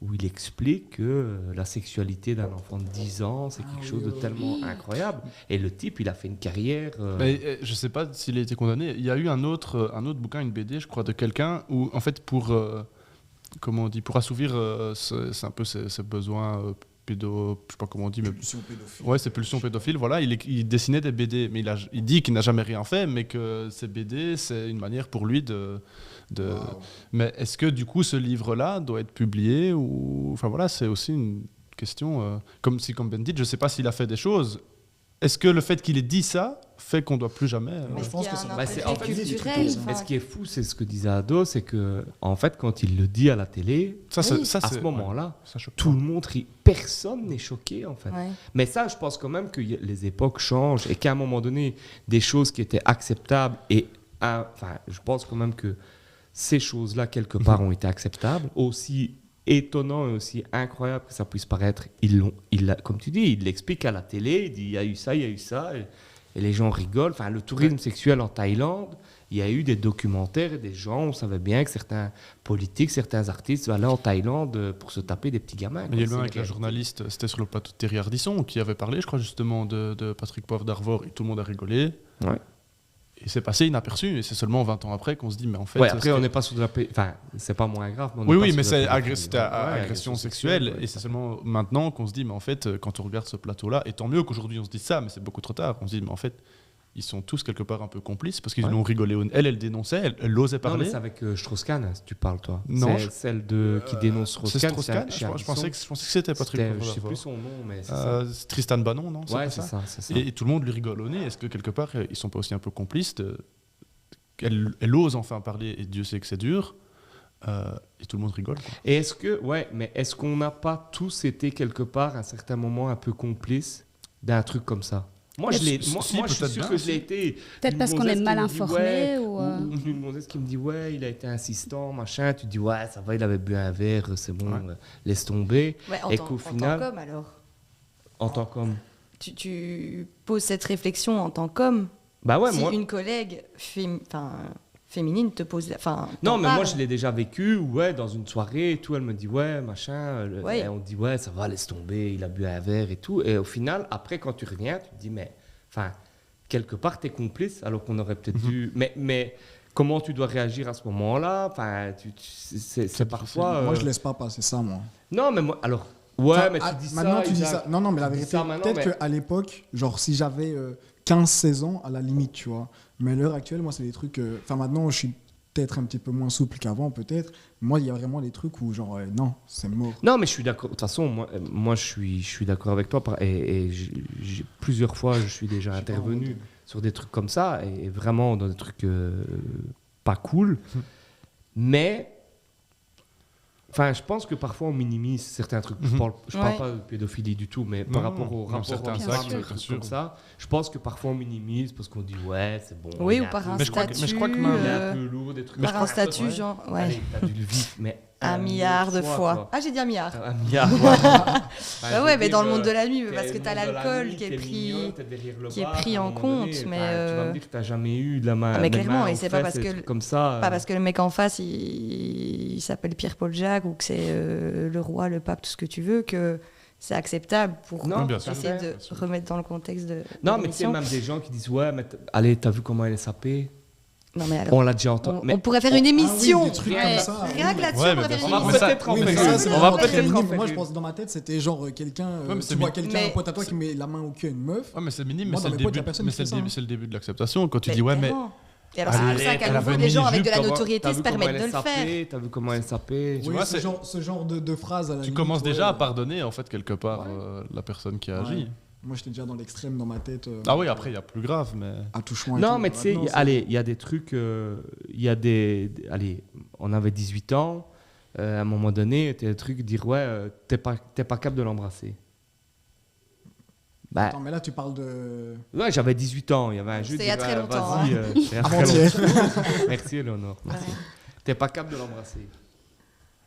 où il explique que la sexualité d'un enfant de 10 ans, c'est quelque chose de tellement incroyable. Et le type, il a fait une carrière... Mais, je ne sais pas s'il a été condamné. Il y a eu un autre bouquin, une BD, je crois, de quelqu'un, où, en fait, pour assouvir c'est un peu ses besoins je sais pas comment on dit, mais pulsion pédophile. Ouais, c'est pulsion pédophile. Voilà, il dessinait des BD, mais il dit qu'il n'a jamais rien fait, mais que ces BD, c'est une manière pour lui de. Wow. Mais est-ce que du coup ce livre-là doit être publié ou enfin voilà, c'est aussi une question. Comme Bendit, je sais pas s'il a fait des choses. Est-ce que le fait qu'il ait dit ça fait qu'on ne doit plus jamais... Je pense que c'est en fait, ce qui est fou, c'est ce que disait Ado, c'est que en fait, quand il le dit à la télé, à ce moment-là, tout le monde rit. Personne n'est choqué, en fait. Ouais. Mais ça, je pense quand même que les époques changent et qu'à un moment donné, des choses qui étaient acceptables je pense quand même que ces choses-là, quelque part, ont été acceptables. Aussi étonnant et aussi incroyable que ça puisse paraître, comme tu dis, il l'explique à la télé, il dit il y a eu ça, et les gens rigolent. Enfin, le tourisme sexuel en Thaïlande, il y a eu des documentaires et des gens, on savait bien que certains politiques, certains artistes allaient en Thaïlande pour se taper des petits gamins. Il y a eu un avec la journaliste, c'était sur le plateau de Thierry Ardisson, qui avait parlé, je crois, justement, de Patrick Poivre d'Arvor, et tout le monde a rigolé. Ouais. Et c'est passé inaperçu, et c'est seulement 20 ans après qu'on se dit, mais en fait... Ouais, après, on n'est pas sous la... Enfin, c'est pas moins grave. Mais mais c'est agression sexuelle, et c'est seulement maintenant qu'on se dit, mais en fait, quand on regarde ce plateau-là, et tant mieux qu'aujourd'hui on se dise ça, mais c'est beaucoup trop tard, on se dit, mais en fait, ils sont tous quelque part un peu complices, parce qu'ils ont rigolé. Elle dénonçait, elle osait parler. Non, mais c'est avec Strauss-Kahn, tu parles, toi. Non. C'est celle qui dénonce Strauss-Kahn. C'est Strauss-Kahn, je pensais que c'était Patrick Poivre. Je sais plus son nom, mais c'est ça. Tristan Bannon, non? Ouais, c'est ça. Et tout le monde lui rigole au nez. Est-ce que quelque part, ils sont pas aussi un peu complices elle ose enfin parler, et Dieu sait que c'est dur, et tout le monde rigole, quoi. Et est-ce qu'on n'a pas tous été quelque part à un certain moment un peu complices d'un truc comme ça? Moi, je suis sûr que je l'ai été. Peut-être parce qu'on est mal informé ou une gonzesse qui me dit il a été insistant, machin. Tu te dis ça va, il avait bu un verre, c'est bon, laisse tomber. Et qu'au final, en tant qu'homme alors. En tant qu'homme. Tu poses cette réflexion en tant qu'homme. Une collègue féminine te pose... Non, mais moi, je l'ai déjà vécu, dans une soirée et tout. Elle me dit, machin. Et on dit, ça va, laisse tomber, il a bu un verre et tout. Et au final, après, quand tu reviens, tu te dis, mais... quelque part, t'es complice, alors qu'on aurait peut-être dû... Mais comment tu dois réagir à ce moment-là? C'est parfois... Moi, je laisse pas passer ça, moi. Non, mais moi... Alors... mais tu dis ça... Maintenant, tu dis ça. Non, mais la vérité, peut-être qu'à l'époque, genre, si j'avais... 15-16 ans, à la limite, tu vois. Mais à l'heure actuelle, moi, c'est des trucs... maintenant, je suis peut-être un petit peu moins souple qu'avant, peut-être. Moi, il y a vraiment des trucs où, genre, non, c'est mort. Non, mais je suis d'accord. De toute façon, moi je suis d'accord avec toi. Et plusieurs fois, je suis déjà intervenu sur des trucs comme ça. Et vraiment dans des trucs pas cool. Mais... Enfin, je pense que parfois on minimise certains trucs. Je parle pas de pédophilie du tout, mais par rapport au rapport certains hommes-femmes, comme ça, je pense que parfois on minimise parce qu'on dit ouais, c'est bon. Oui, ou par un statut. Mais je crois que un peu lourd, des trucs. Par un statut, genre. Ouais. Allez, t'as dû le vivre, mais 1 milliard de fois. Ah, j'ai dit 1 milliard. 1 milliard. Bah ouais, mais dans le monde de la nuit, parce que t'as l'alcool qui est pris en compte. Mais tu vas me dire que t'as jamais eu de la main. Mais clairement, et c'est pas parce que comme ça. Pas parce que le mec en face, il s'appelle Pierre-Paul Jacques ou que c'est le roi, le pape, tout ce que tu veux, que c'est acceptable pour essayer de remettre dans le contexte de. Non, mais tu sais, même des gens qui disent ouais, mais allez, t'as vu comment elle est sapée? Non, mais alors, on l'a déjà entendu. On pourrait faire une émission. Des trucs comme ça. Rien que là-dessus, on pourrait faire une émission. On va peut-être en faire. Moi, je pense dans ma tête, c'était genre quelqu'un. Tu vois quelqu'un, un pote à toi qui met la main au cul à une meuf. Ouais, mais c'est minime, mais c'est le début de l'acceptation. Quand tu dis ouais, mais. Et alors, c'est pour ça qu'à nouveau, des gens avec de la notoriété se permettent de le faire. T'as vu comment elle sapait? Oui, ce genre de phrase. Tu commences déjà à pardonner, en fait, quelque part, la personne qui a agi. Moi, j'étais déjà dans l'extrême dans ma tête. Ah oui, après, il y a plus grave, mais. Attouchement. Non, mais tu sais, allez, il y a des trucs. Il y a des. Allez, on avait 18 ans. À un moment donné, t'as des trucs dire ouais, t'es pas capable de l'embrasser. Attends, mais là, tu parles de. Ouais, j'avais 18 ans. Il y avait un jeu. C'était il y a très longtemps. Vas-y, avant-hier. Merci, Eleonore. Merci. T'es pas capable de l'embrasser.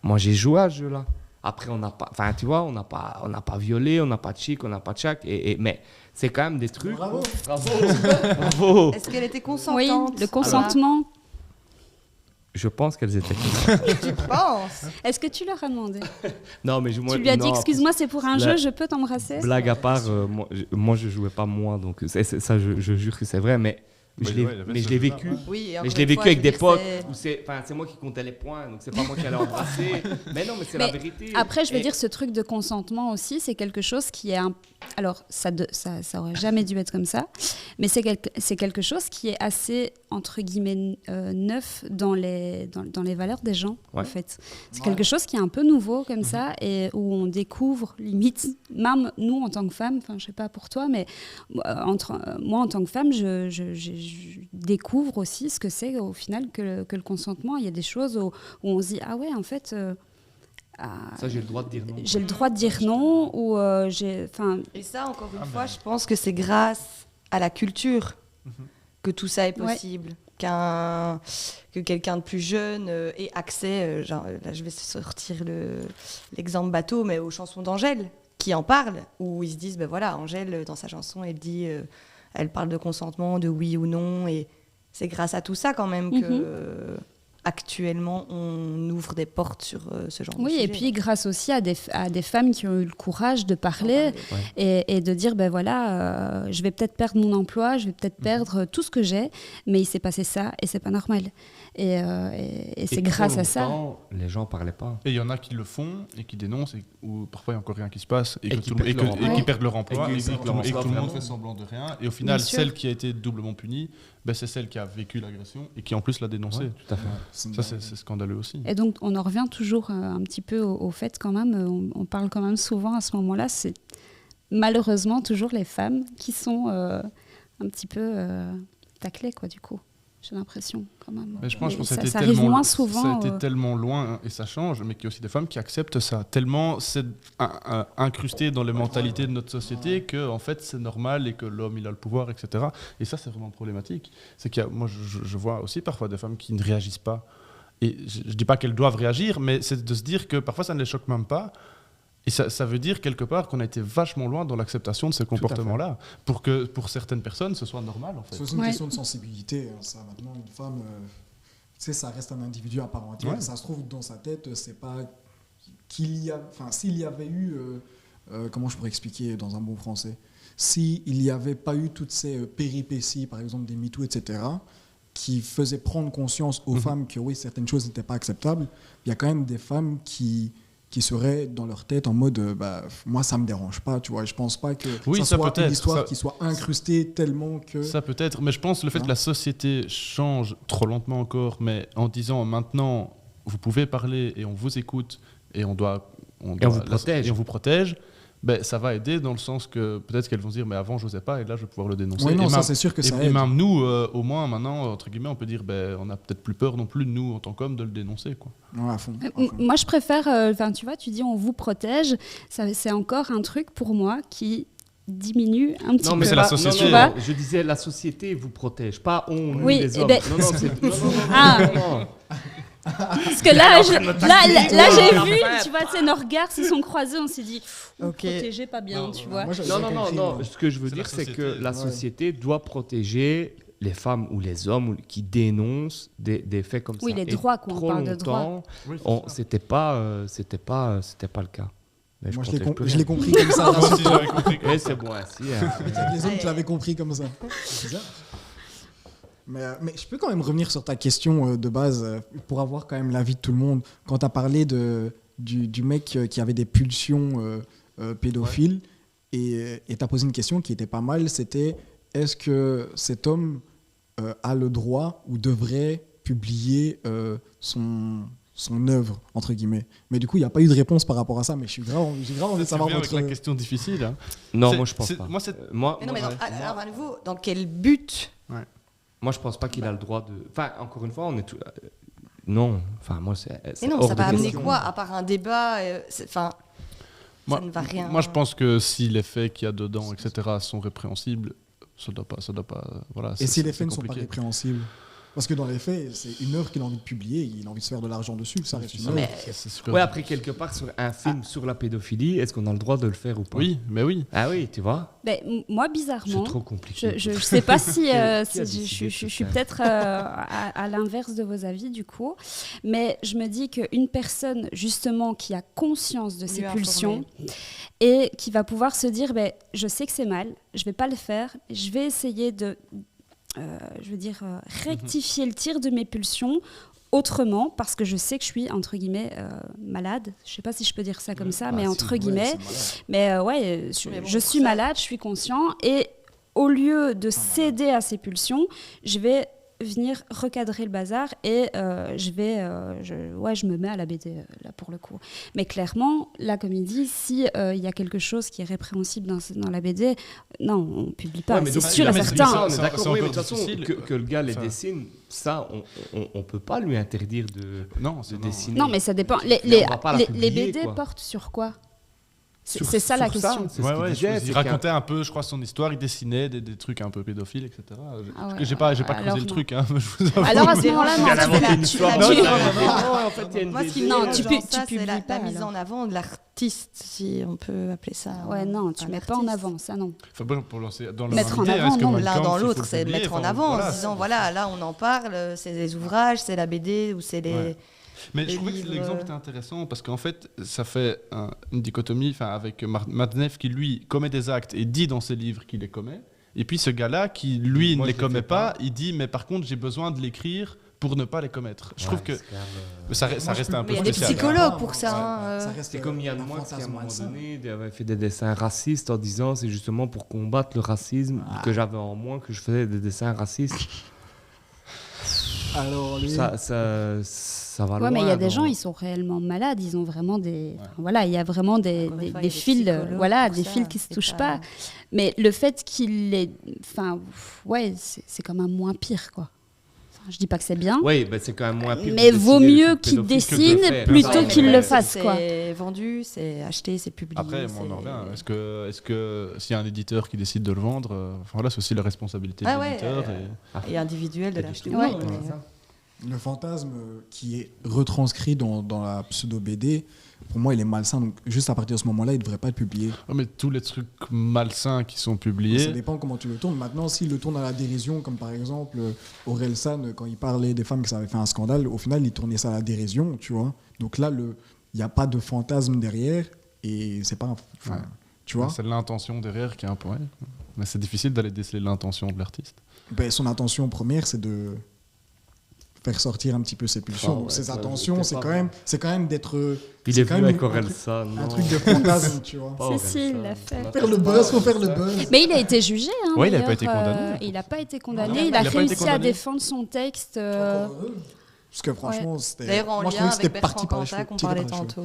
Moi, j'ai joué à ce jeu-là. Après, on n'a pas, enfin, tu vois, on n'a pas violé, on n'a pas de chic, on n'a pas de chac, mais c'est quand même des trucs. Bravo. Bravo. Est-ce qu'elle était consentante? Oui, le consentement. Je pense qu'elles étaient. Tu penses? Est-ce que tu leur as demandé? Non, mais tu lui as dit, excuse-moi, c'est pour un jeu, je peux t'embrasser? Blague à part, moi je jouais pas moi, donc ça, je jure que c'est vrai, mais je l'ai vécu. Oui, mais je l'ai vécu avec des potes où c'est moi qui comptais les points, donc c'est pas moi qui allais embrasser. Mais non, mais c'est la vérité. Après, je veux dire, ce truc de consentement aussi, c'est quelque chose qui est alors ça aurait jamais dû être comme ça, mais c'est quelque chose qui est assez entre guillemets neuf dans les valeurs des gens, en fait. C'est quelque chose qui est un peu nouveau comme ça, et où on découvre limite, même nous en tant que femmes, enfin je sais pas pour toi, mais moi en tant que femme, je découvre aussi ce que c'est au final que le consentement. Il y a des choses où on se dit ah ouais, en fait ça, j'ai le droit de dire non. J'ai le droit de dire non, ou et ça, encore une fois, je pense que c'est grâce à la culture que tout ça est possible. Que quelqu'un de plus jeune ait accès, là je vais sortir l'exemple bateau, mais aux chansons d'Angèle, qui en parlent, où ils se disent, ben voilà, Angèle, dans sa chanson, elle dit, elle parle de consentement, de oui ou non, et c'est grâce à tout ça quand même que actuellement on ouvre des portes sur ce genre de sujet. Oui, et puis grâce aussi à des femmes qui ont eu le courage de parler et de dire, ben voilà, je vais peut-être perdre mon emploi, je vais peut-être perdre tout ce que j'ai, mais il s'est passé ça et c'est pas normal. Et c'est grâce à ça. Les gens parlaient pas. Et il y en a qui le font et qui dénoncent, ou parfois il y a encore rien qui se passe, et qui perdent leur emploi, et que tout le monde fait semblant de rien. Et au final, celle qui a été doublement punie, ben c'est celle qui a vécu l'agression et qui en plus l'a dénoncé. Ouais, tout à fait. Ça, c'est scandaleux aussi. Et donc, on en revient toujours un petit peu au fait quand même, on parle quand même souvent à ce moment-là, c'est malheureusement toujours les femmes qui sont un petit peu taclées, quoi, du coup. J'ai l'impression, quand même. Mais je pense que ça arrive moins souvent. Ça a été tellement loin, et ça change, mais qu'il y a aussi des femmes qui acceptent ça. Tellement c'est incrusté dans les mentalités de notre société que, en fait, c'est normal et que l'homme, il a le pouvoir, etc. Et ça, c'est vraiment problématique. C'est qu'il y a, moi, je vois aussi parfois des femmes qui ne réagissent pas. Et je ne dis pas qu'elles doivent réagir, mais c'est de se dire que parfois, ça ne les choque même pas. Et ça veut dire quelque part qu'on a été vachement loin dans l'acceptation de ces comportements-là, pour que pour certaines personnes ce soit normal en fait. C'est aussi une question de sensibilité. Ça, maintenant, une femme, ça reste un individu à part entière. Ouais. Ça se trouve dans sa tête, c'est pas s'il y avait eu, comment je pourrais expliquer dans un bon français, s'il n'y avait pas eu toutes ces péripéties, par exemple des MeToo, etc., qui faisaient prendre conscience aux femmes que oui, certaines choses n'étaient pas acceptables, il y a quand même des femmes qui seraient dans leur tête en mode moi ça me dérange pas, tu vois. Je pense pas que ça soit une histoire qui soit incrustée tellement que ça peut être, mais je pense le fait que la société change trop lentement encore, mais en disant maintenant vous pouvez parler et on vous écoute et on vous protège, ben, ça va aider dans le sens que peut-être qu'elles vont se dire mais avant je n'osais pas et là je vais pouvoir le dénoncer. Oui, non, et ça même, c'est sûr que ça aide. Et même nous, au moins maintenant, entre guillemets, on peut dire ben, on n'a peut-être plus peur non plus, nous en tant qu'hommes, de le dénoncer. Quoi. Ouais, à fond. Moi je préfère, tu vois, tu dis on vous protège, c'est encore un truc pour moi qui diminue un petit peu. Non, mais c'est la société. Non, je disais la société vous protège, pas nous les hommes. Ben... Non, c'est... non. Parce que là, j'ai vu, tu vois, nos regards se sont croisés, on s'est dit, protégé pas bien, tu vois. Non. Ce que je veux dire, c'est que la société doit protéger les femmes ou les hommes qui dénoncent des faits comme ça. Oui, les droits, quoi. On parle de droits. C'était pas le cas. Mais moi, je l'ai compris comme ça. Moi aussi, j'avais compris. Et c'est bon, ainsi. Les hommes, tu l'avais compris comme ça. Mais je peux quand même revenir sur ta question de base pour avoir quand même l'avis de tout le monde. Quand tu as parlé du mec qui avait des pulsions pédophiles et tu as posé une question qui était pas mal, c'était est-ce que cet homme a le droit ou devrait publier son œuvre, entre guillemets. Mais du coup, il n'y a pas eu de réponse par rapport à ça, mais j'ai grave envie de savoir votre... avec la question difficile. Hein. Non, moi je pense pas. Alors à nouveau, dans quel but? Moi, je pense pas qu'il a le droit de... Enfin, encore une fois, on est tout... Non, enfin, moi, c'est mais non, ça va amener quoi? À part un débat, ça ne va rien... Moi, je pense que si les faits qu'il y a dedans, etc., sont répréhensibles, ça doit pas voilà, et si les faits ne sont pas répréhensibles? Parce que dans les faits, c'est une œuvre qu'il a envie de publier, il a envie de se faire de l'argent dessus, ça reste une œuvre. Ouais, après, quelque part, sur un film sur la pédophilie, est-ce qu'on a le droit de le faire ou pas? Oui, mais oui. Ah oui, tu vois. Moi, bizarrement, c'est trop compliqué. Je ne sais pas si je suis peut-être à l'inverse de vos avis, du coup, mais je me dis qu'une personne, justement, qui a conscience de ses pulsions et qui va pouvoir se dire, je sais que c'est mal, je ne vais pas le faire, je vais essayer de... rectifier le tir de mes pulsions autrement, parce que je sais que je suis, entre guillemets, malade. Je ne sais pas si je peux dire ça comme ça, mais entre guillemets. Mais je suis malade, je suis conscient. Et au lieu de céder à ces pulsions, je vais venir recadrer le bazar et je me mets à la BD là pour le coup. Mais clairement, là comme il dit, si il y a quelque chose qui est répréhensible dans la BD, non, on publie pas. C'est sûr et certain. On est d'accord. Oui, mais de toute façon, que le gars les dessine, ça, on peut pas lui interdire de dessiner. Non, mais ça dépend. Les BD portent sur quoi? C'est ça la question. Il racontait un peu, je crois, son histoire, il dessinait des trucs un peu pédophiles, etc. J'ai pas creusé le truc. Hein, alors à ce moment-là, tu publies pas la mise en avant de l'artiste, si on peut appeler ça. Ouais, non, tu mets pas en avant, ça non. Pour lancer dans mettre en avant, non. L'un dans l'autre, c'est mettre en avant en disant voilà, là on en parle, c'est les ouvrages, c'est la BD ou c'est les... Mais je trouvais que l'exemple était intéressant parce qu'en fait, ça fait une dichotomie avec Madnev qui, lui, commet des actes et dit dans ses livres qu'il les commet. Et puis ce gars-là qui, lui, ne les commet pas, il dit « mais par contre, j'ai besoin de l'écrire pour ne pas les commettre ». Je trouve que ça reste un peu spécial. Il y a des psychologues pour ça. C'est comme Yann Moix qui, à un moment donné, avait fait des dessins racistes en disant « c'est justement pour combattre le racisme que j'avais en moi que je faisais des dessins racistes ». Alors, ça va loin. Mais il y a des gens, ils sont réellement malades, ils ont vraiment des... Voilà, il y a vraiment des fils, des fils qui se touchent pas. Mais le fait qu'il est... c'est quand même moins pire, quoi. Je dis pas que c'est bien. Oui, c'est quand même moins pire. Mais vaut mieux qu'il dessine plutôt qu'il le fasse, quoi. C'est vendu, c'est acheté, c'est publié. Après, on en revient. Est-ce que s'il y a un éditeur qui décide de le vendre, c'est aussi la responsabilité de l'éditeur et individuelle de l'acheter. Le fantasme qui est retranscrit dans la pseudo-BD, pour moi, il est malsain. Donc, juste à partir de ce moment-là, il ne devrait pas être publié. Mais tous les trucs malsains qui sont publiés... Ça dépend comment tu le tournes. Maintenant, s'il le tourne à la dérision, comme par exemple Aurel San, quand il parlait des femmes qui avaient fait un scandale, au final, il tournait ça à la dérision, tu vois. Donc là, il n'y a pas de fantasme derrière et c'est pas... tu vois. C'est l'intention derrière qui est un point. Mais c'est difficile d'aller déceler l'intention de l'artiste. Son intention première, c'est de... faire sortir un petit peu ses pulsions, ses intentions, c'est quand même d'être... Il est venu avec Aurel San. Un truc de fantasme, tu vois. Cécile l'a fait. Faut faire le buzz. Mais il a été jugé. Oui, il n'a pas été condamné. Il n'a pas été condamné. Il a réussi à défendre son texte. Parce que franchement, c'était... D'ailleurs, en lien avec Bertrand Cantat qu'on parlait tantôt.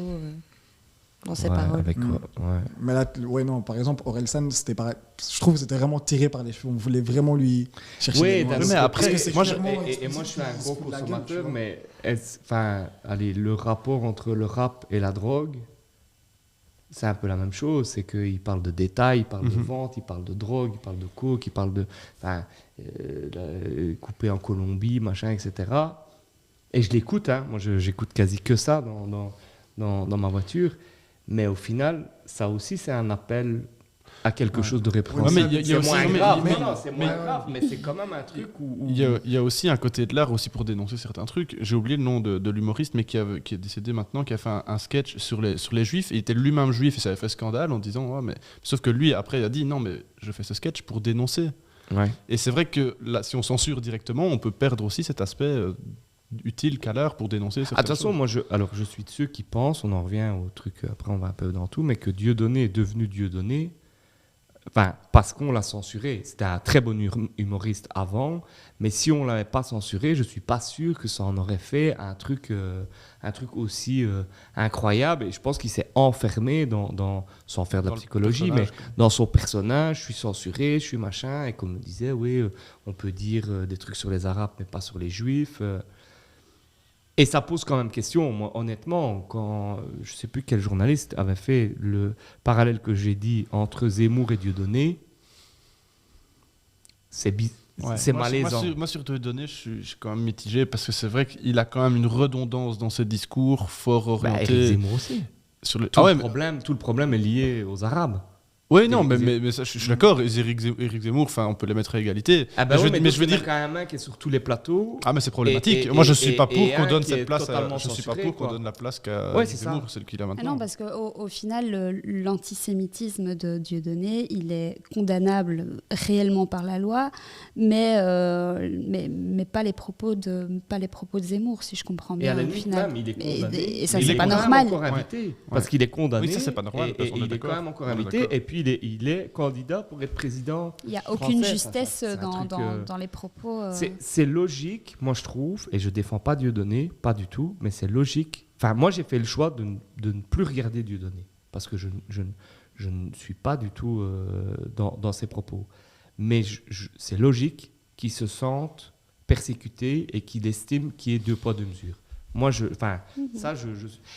dans ses paroles. Mais là, non, par exemple, Orelsan, je trouve que c'était vraiment tiré par les cheveux. On voulait vraiment lui chercher. Oui, mais après, moi je suis un gros consommateur, mais le rapport entre le rap et la drogue, c'est un peu la même chose. C'est qu'il parle de détails, il parle de vente, il parle de drogue, il parle de coke, il parle de couper en Colombie, machin, etc. Et je l'écoute, moi j'écoute quasi que ça dans ma voiture. Mais au final, ça aussi, c'est un appel à quelque chose de répréhensible. C'est moins grave, mais c'est quand même un truc où... Il y a aussi un côté de l'art aussi pour dénoncer certains trucs. J'ai oublié le nom de l'humoriste, mais qui est décédé maintenant, qui a fait un sketch sur les juifs. Il était lui-même juif et ça avait fait scandale en disant... mais... Sauf que lui, après, il a dit, non, mais je fais ce sketch pour dénoncer. Ouais. Et c'est vrai que là, si on censure directement, on peut perdre aussi cet aspect... utile qu'à l'heure pour dénoncer certaines choses. Attention, je suis de ceux qui pensent, on en revient au truc, après on va un peu dans tout, mais que Dieudonné est devenu Dieudonné, parce qu'on l'a censuré. C'était un très bon humoriste avant, mais si on ne l'avait pas censuré, je ne suis pas sûr que ça en aurait fait un truc aussi incroyable. Et je pense qu'il s'est enfermé sans faire de la psychologie, mais dans son personnage, je suis censuré, je suis machin, et comme on disait, oui, on peut dire des trucs sur les Arabes, mais pas sur les Juifs. Et ça pose quand même question. Moi, honnêtement, quand je ne sais plus quel journaliste avait fait le parallèle que j'ai dit entre Zemmour et Dieudonné, c'est malaisant. Moi, sur Dieudonné, je suis quand même mitigé parce que c'est vrai qu'il a quand même une redondance dans ses discours fort orientés. Éric Zemmour aussi. Tout le problème est lié aux Arabes. Oui, non, mais ça, je suis d'accord. Éric Zemmour, on peut les mettre à égalité. Mais je veux dire, quand même un qui est sur tous les plateaux. Ah, mais c'est problématique. Moi, je suis pas pour qu'on donne cette place. Je suis pas pour qu'on donne la place qu'à Éric Zemmour, celle qu'il a maintenant. Non, parce qu'au final, l'antisémitisme de Dieudonné, il est condamnable réellement par la loi, mais pas les propos de Zemmour, si je comprends bien. Et à la limite, même, il est condamné. Et ça, c'est pas normal. Parce qu'il est condamné. Oui, ça, c'est pas normal. Et il est quand même encore invité. Et puis, il est candidat pour être président. Il n'y a aucune justesse dans les propos. C'est logique, moi je trouve, et je ne défends pas Dieudonné, pas du tout, mais c'est logique. Moi j'ai fait le choix de ne plus regarder Dieudonné, parce que je ne suis pas du tout dans ses propos. Mais c'est logique qu'il se sente persécuté et qu'il estime qu'il y ait 2 poids 2 mesures. Moi,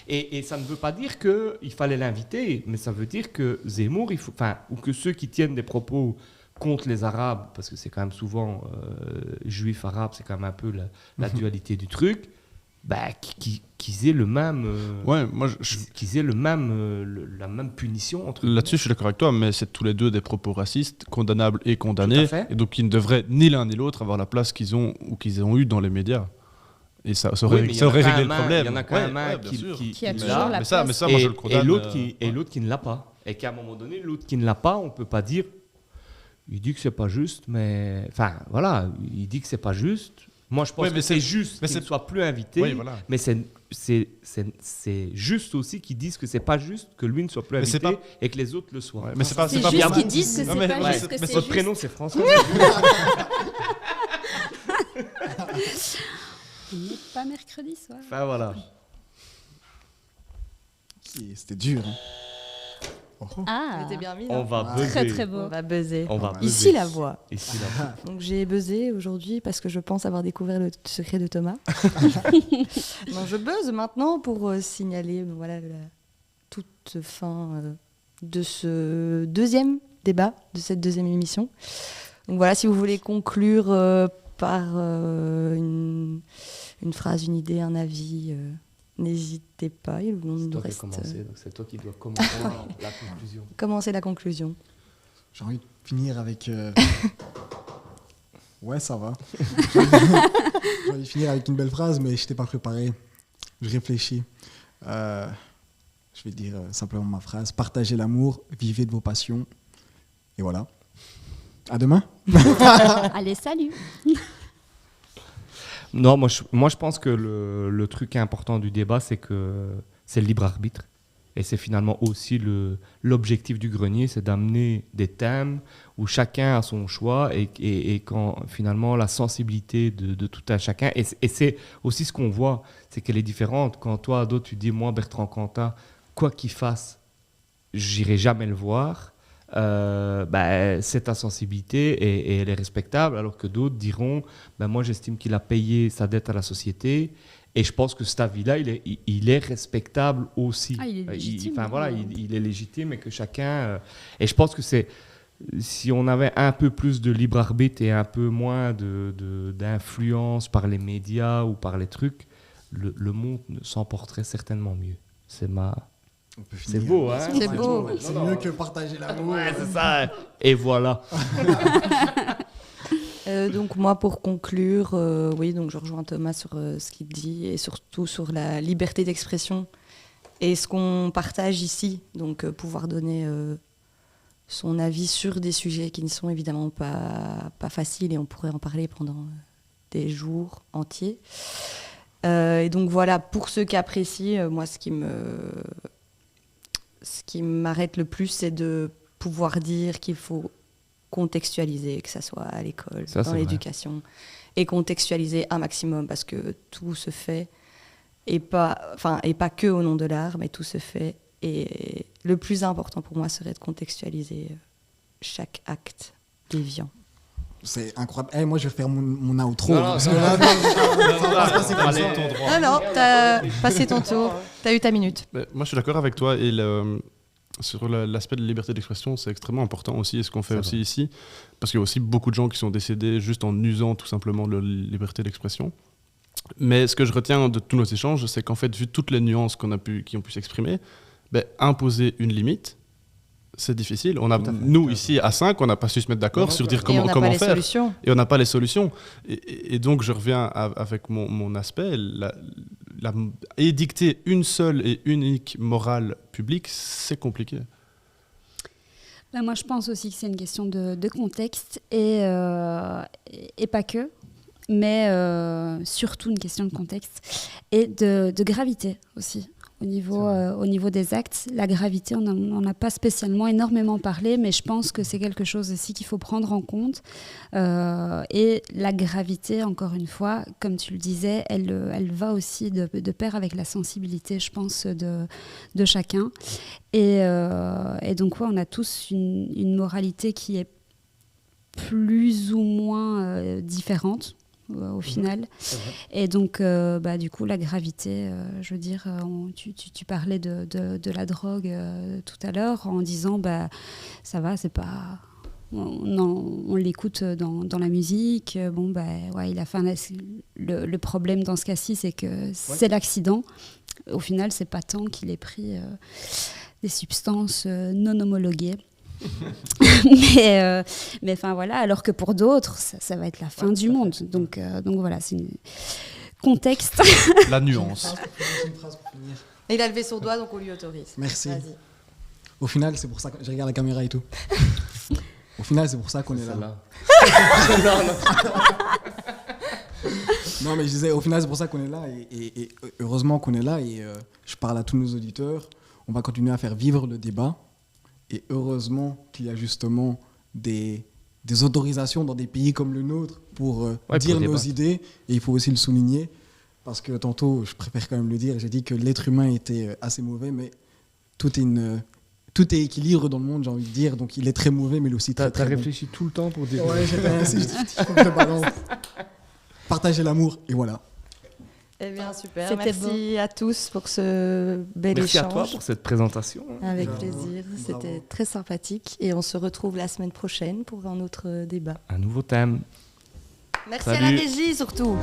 et ça ne veut pas dire qu'il fallait l'inviter, mais ça veut dire que Zemmour, ou que ceux qui tiennent des propos contre les Arabes, parce que c'est quand même souvent juif-arabe, c'est quand même un peu la dualité du truc, qu'ils aient le même, qu'ils aient la même punition entre là-dessus. Je suis d'accord avec toi, mais c'est tous les deux des propos racistes, condamnables et condamnés, et donc ils ne devraient ni l'un ni l'autre avoir la place qu'ils ont eu dans les médias. Et ça aurait réglé le problème. Il y en a quand même un qui a toujours la place. Mais ça, moi, je le condamne. Et l'autre qui ne l'a pas. Et qu'à un moment donné, l'autre qui ne l'a pas, on ne peut pas dire... Il dit que c'est pas juste, mais... il dit que c'est pas juste. Moi, je pense que c'est juste qu'il ne soit plus invité. Mais c'est juste aussi qu'ils disent que c'est pas juste que lui ne soit plus invité et que les autres le soient. Mais c'est juste qu'ils disent que c'est pas juste que c'est juste. Votre prénom, c'est François. Il n'est pas mercredi soir. Voilà. C'était dur. C'était bien mis. On va buzzer. Très très beau. On va buzzer. Ici la voix. Donc j'ai buzzé aujourd'hui parce que je pense avoir découvert le secret de Thomas. Donc je buzz maintenant pour signaler la toute fin de ce deuxième débat, de cette deuxième émission. Donc voilà, si vous voulez conclure par une phrase, une idée, un avis, n'hésitez pas. C'est toi qui as commencé, donc c'est toi qui dois commencer la conclusion. Commencer la conclusion. J'ai envie de finir avec... Ouais, ça va. J'ai envie de finir avec une belle phrase, mais je n'étais pas préparé. Je réfléchis. Je vais dire simplement ma phrase. Partagez l'amour, vivez de vos passions. Et voilà. À demain. Allez, salut. Non, moi je pense que le truc important du débat, c'est que c'est le libre arbitre. Et c'est finalement aussi l'objectif du grenier, c'est d'amener des thèmes où chacun a son choix et quand finalement la sensibilité de tout un chacun. Et c'est aussi ce qu'on voit, c'est qu'elle est différente. Quand toi, Ado, tu dis, moi, Bertrand Cantat, quoi qu'il fasse, j'irai jamais le voir. C'est ta sensibilité et elle est respectable, alors que d'autres diront moi j'estime qu'il a payé sa dette à la société et je pense que cet avis-là il est respectable aussi. Il est légitime. Il est légitime et que chacun et je pense que c'est si on avait un peu plus de libre arbitre et un peu moins d'influence par les médias ou par les trucs, le monde s'en porterait certainement mieux. C'est beau, hein? C'est beau. C'est mieux que partager l'amour. Ouais, c'est ça. Et voilà. Donc moi, pour conclure, oui, donc je rejoins Thomas sur ce qu'il dit et surtout sur la liberté d'expression et ce qu'on partage ici. Donc pouvoir donner son avis sur des sujets qui ne sont évidemment pas faciles et on pourrait en parler pendant des jours entiers. Et donc voilà, pour ceux qui apprécient, moi ce qui m'arrête le plus, c'est de pouvoir dire qu'il faut contextualiser, que ça soit à l'école, dans l'éducation, et contextualiser un maximum parce que tout se fait, et pas que au nom de l'art, mais tout se fait. Et le plus important pour moi serait de contextualiser chaque acte déviant. C'est incroyable. Moi, je vais faire mon outro. Non, t'as passé ton tour. T'as eu ta minute. Moi, je suis d'accord avec toi. Et sur l'aspect de la liberté d'expression, c'est extrêmement important aussi. Et ce qu'on fait aussi ici, parce qu'il y a aussi beaucoup de gens qui sont décédés juste en usant tout simplement de leur liberté d'expression. Mais ce que je retiens de tous nos échanges, c'est qu'en fait, vu toutes les nuances qui ont pu s'exprimer, imposer une limite, c'est difficile. Nous, ici, à 5, on n'a pas su se mettre d'accord sur dire comment faire. Et on n'a pas les solutions. Et donc, je reviens avec mon aspect. Édicter une seule et unique morale publique, c'est compliqué. Moi, je pense aussi que c'est une question de contexte et pas que, mais surtout une question de contexte et de gravité aussi. Au niveau des actes, la gravité, on n'en a pas spécialement énormément parlé, mais je pense que c'est quelque chose aussi qu'il faut prendre en compte. Et la gravité, encore une fois, comme tu le disais, elle va aussi de pair avec la sensibilité, je pense, de chacun. Et donc, on a tous une moralité qui est plus ou moins différente. Au final. Et donc, du coup, la gravité, je veux dire, tu parlais de la drogue tout à l'heure en disant, ça va, c'est pas... On l'écoute dans la musique. Il a fait le problème dans ce cas-ci, c'est que c'est l'accident. Au final, c'est pas tant qu'il ait pris des substances non homologuées. mais voilà, alors que pour d'autres ça va être la fin du monde, donc voilà, c'est un contexte. La nuance. Il a levé son doigt, donc on lui autorise. Merci. Vas-y. Au final, c'est pour ça que je regarde la caméra et tout. Au final, c'est pour ça qu'on est là. Non, mais je disais, au final, c'est pour ça qu'on est là et heureusement qu'on est là et je parle à tous nos auditeurs. On va continuer à faire vivre le débat. Et heureusement qu'il y a justement des autorisations dans des pays comme le nôtre pour dire nos idées. Et il faut aussi le souligner, parce que tantôt, je préfère quand même le dire, j'ai dit que l'être humain était assez mauvais, mais tout est équilibre dans le monde, j'ai envie de dire. Donc il est très mauvais, mais il est aussi très, très bon. T'as réfléchi tout le temps pour dire... Ouais, j'étais ainsi. Partagez l'amour, et voilà. Eh bien, super. Merci à tous pour ce bel échange. Merci à toi pour cette présentation. Avec plaisir. C'était très sympathique. Et on se retrouve la semaine prochaine pour un autre débat. Un nouveau thème. Merci. Salut. À la régie, surtout.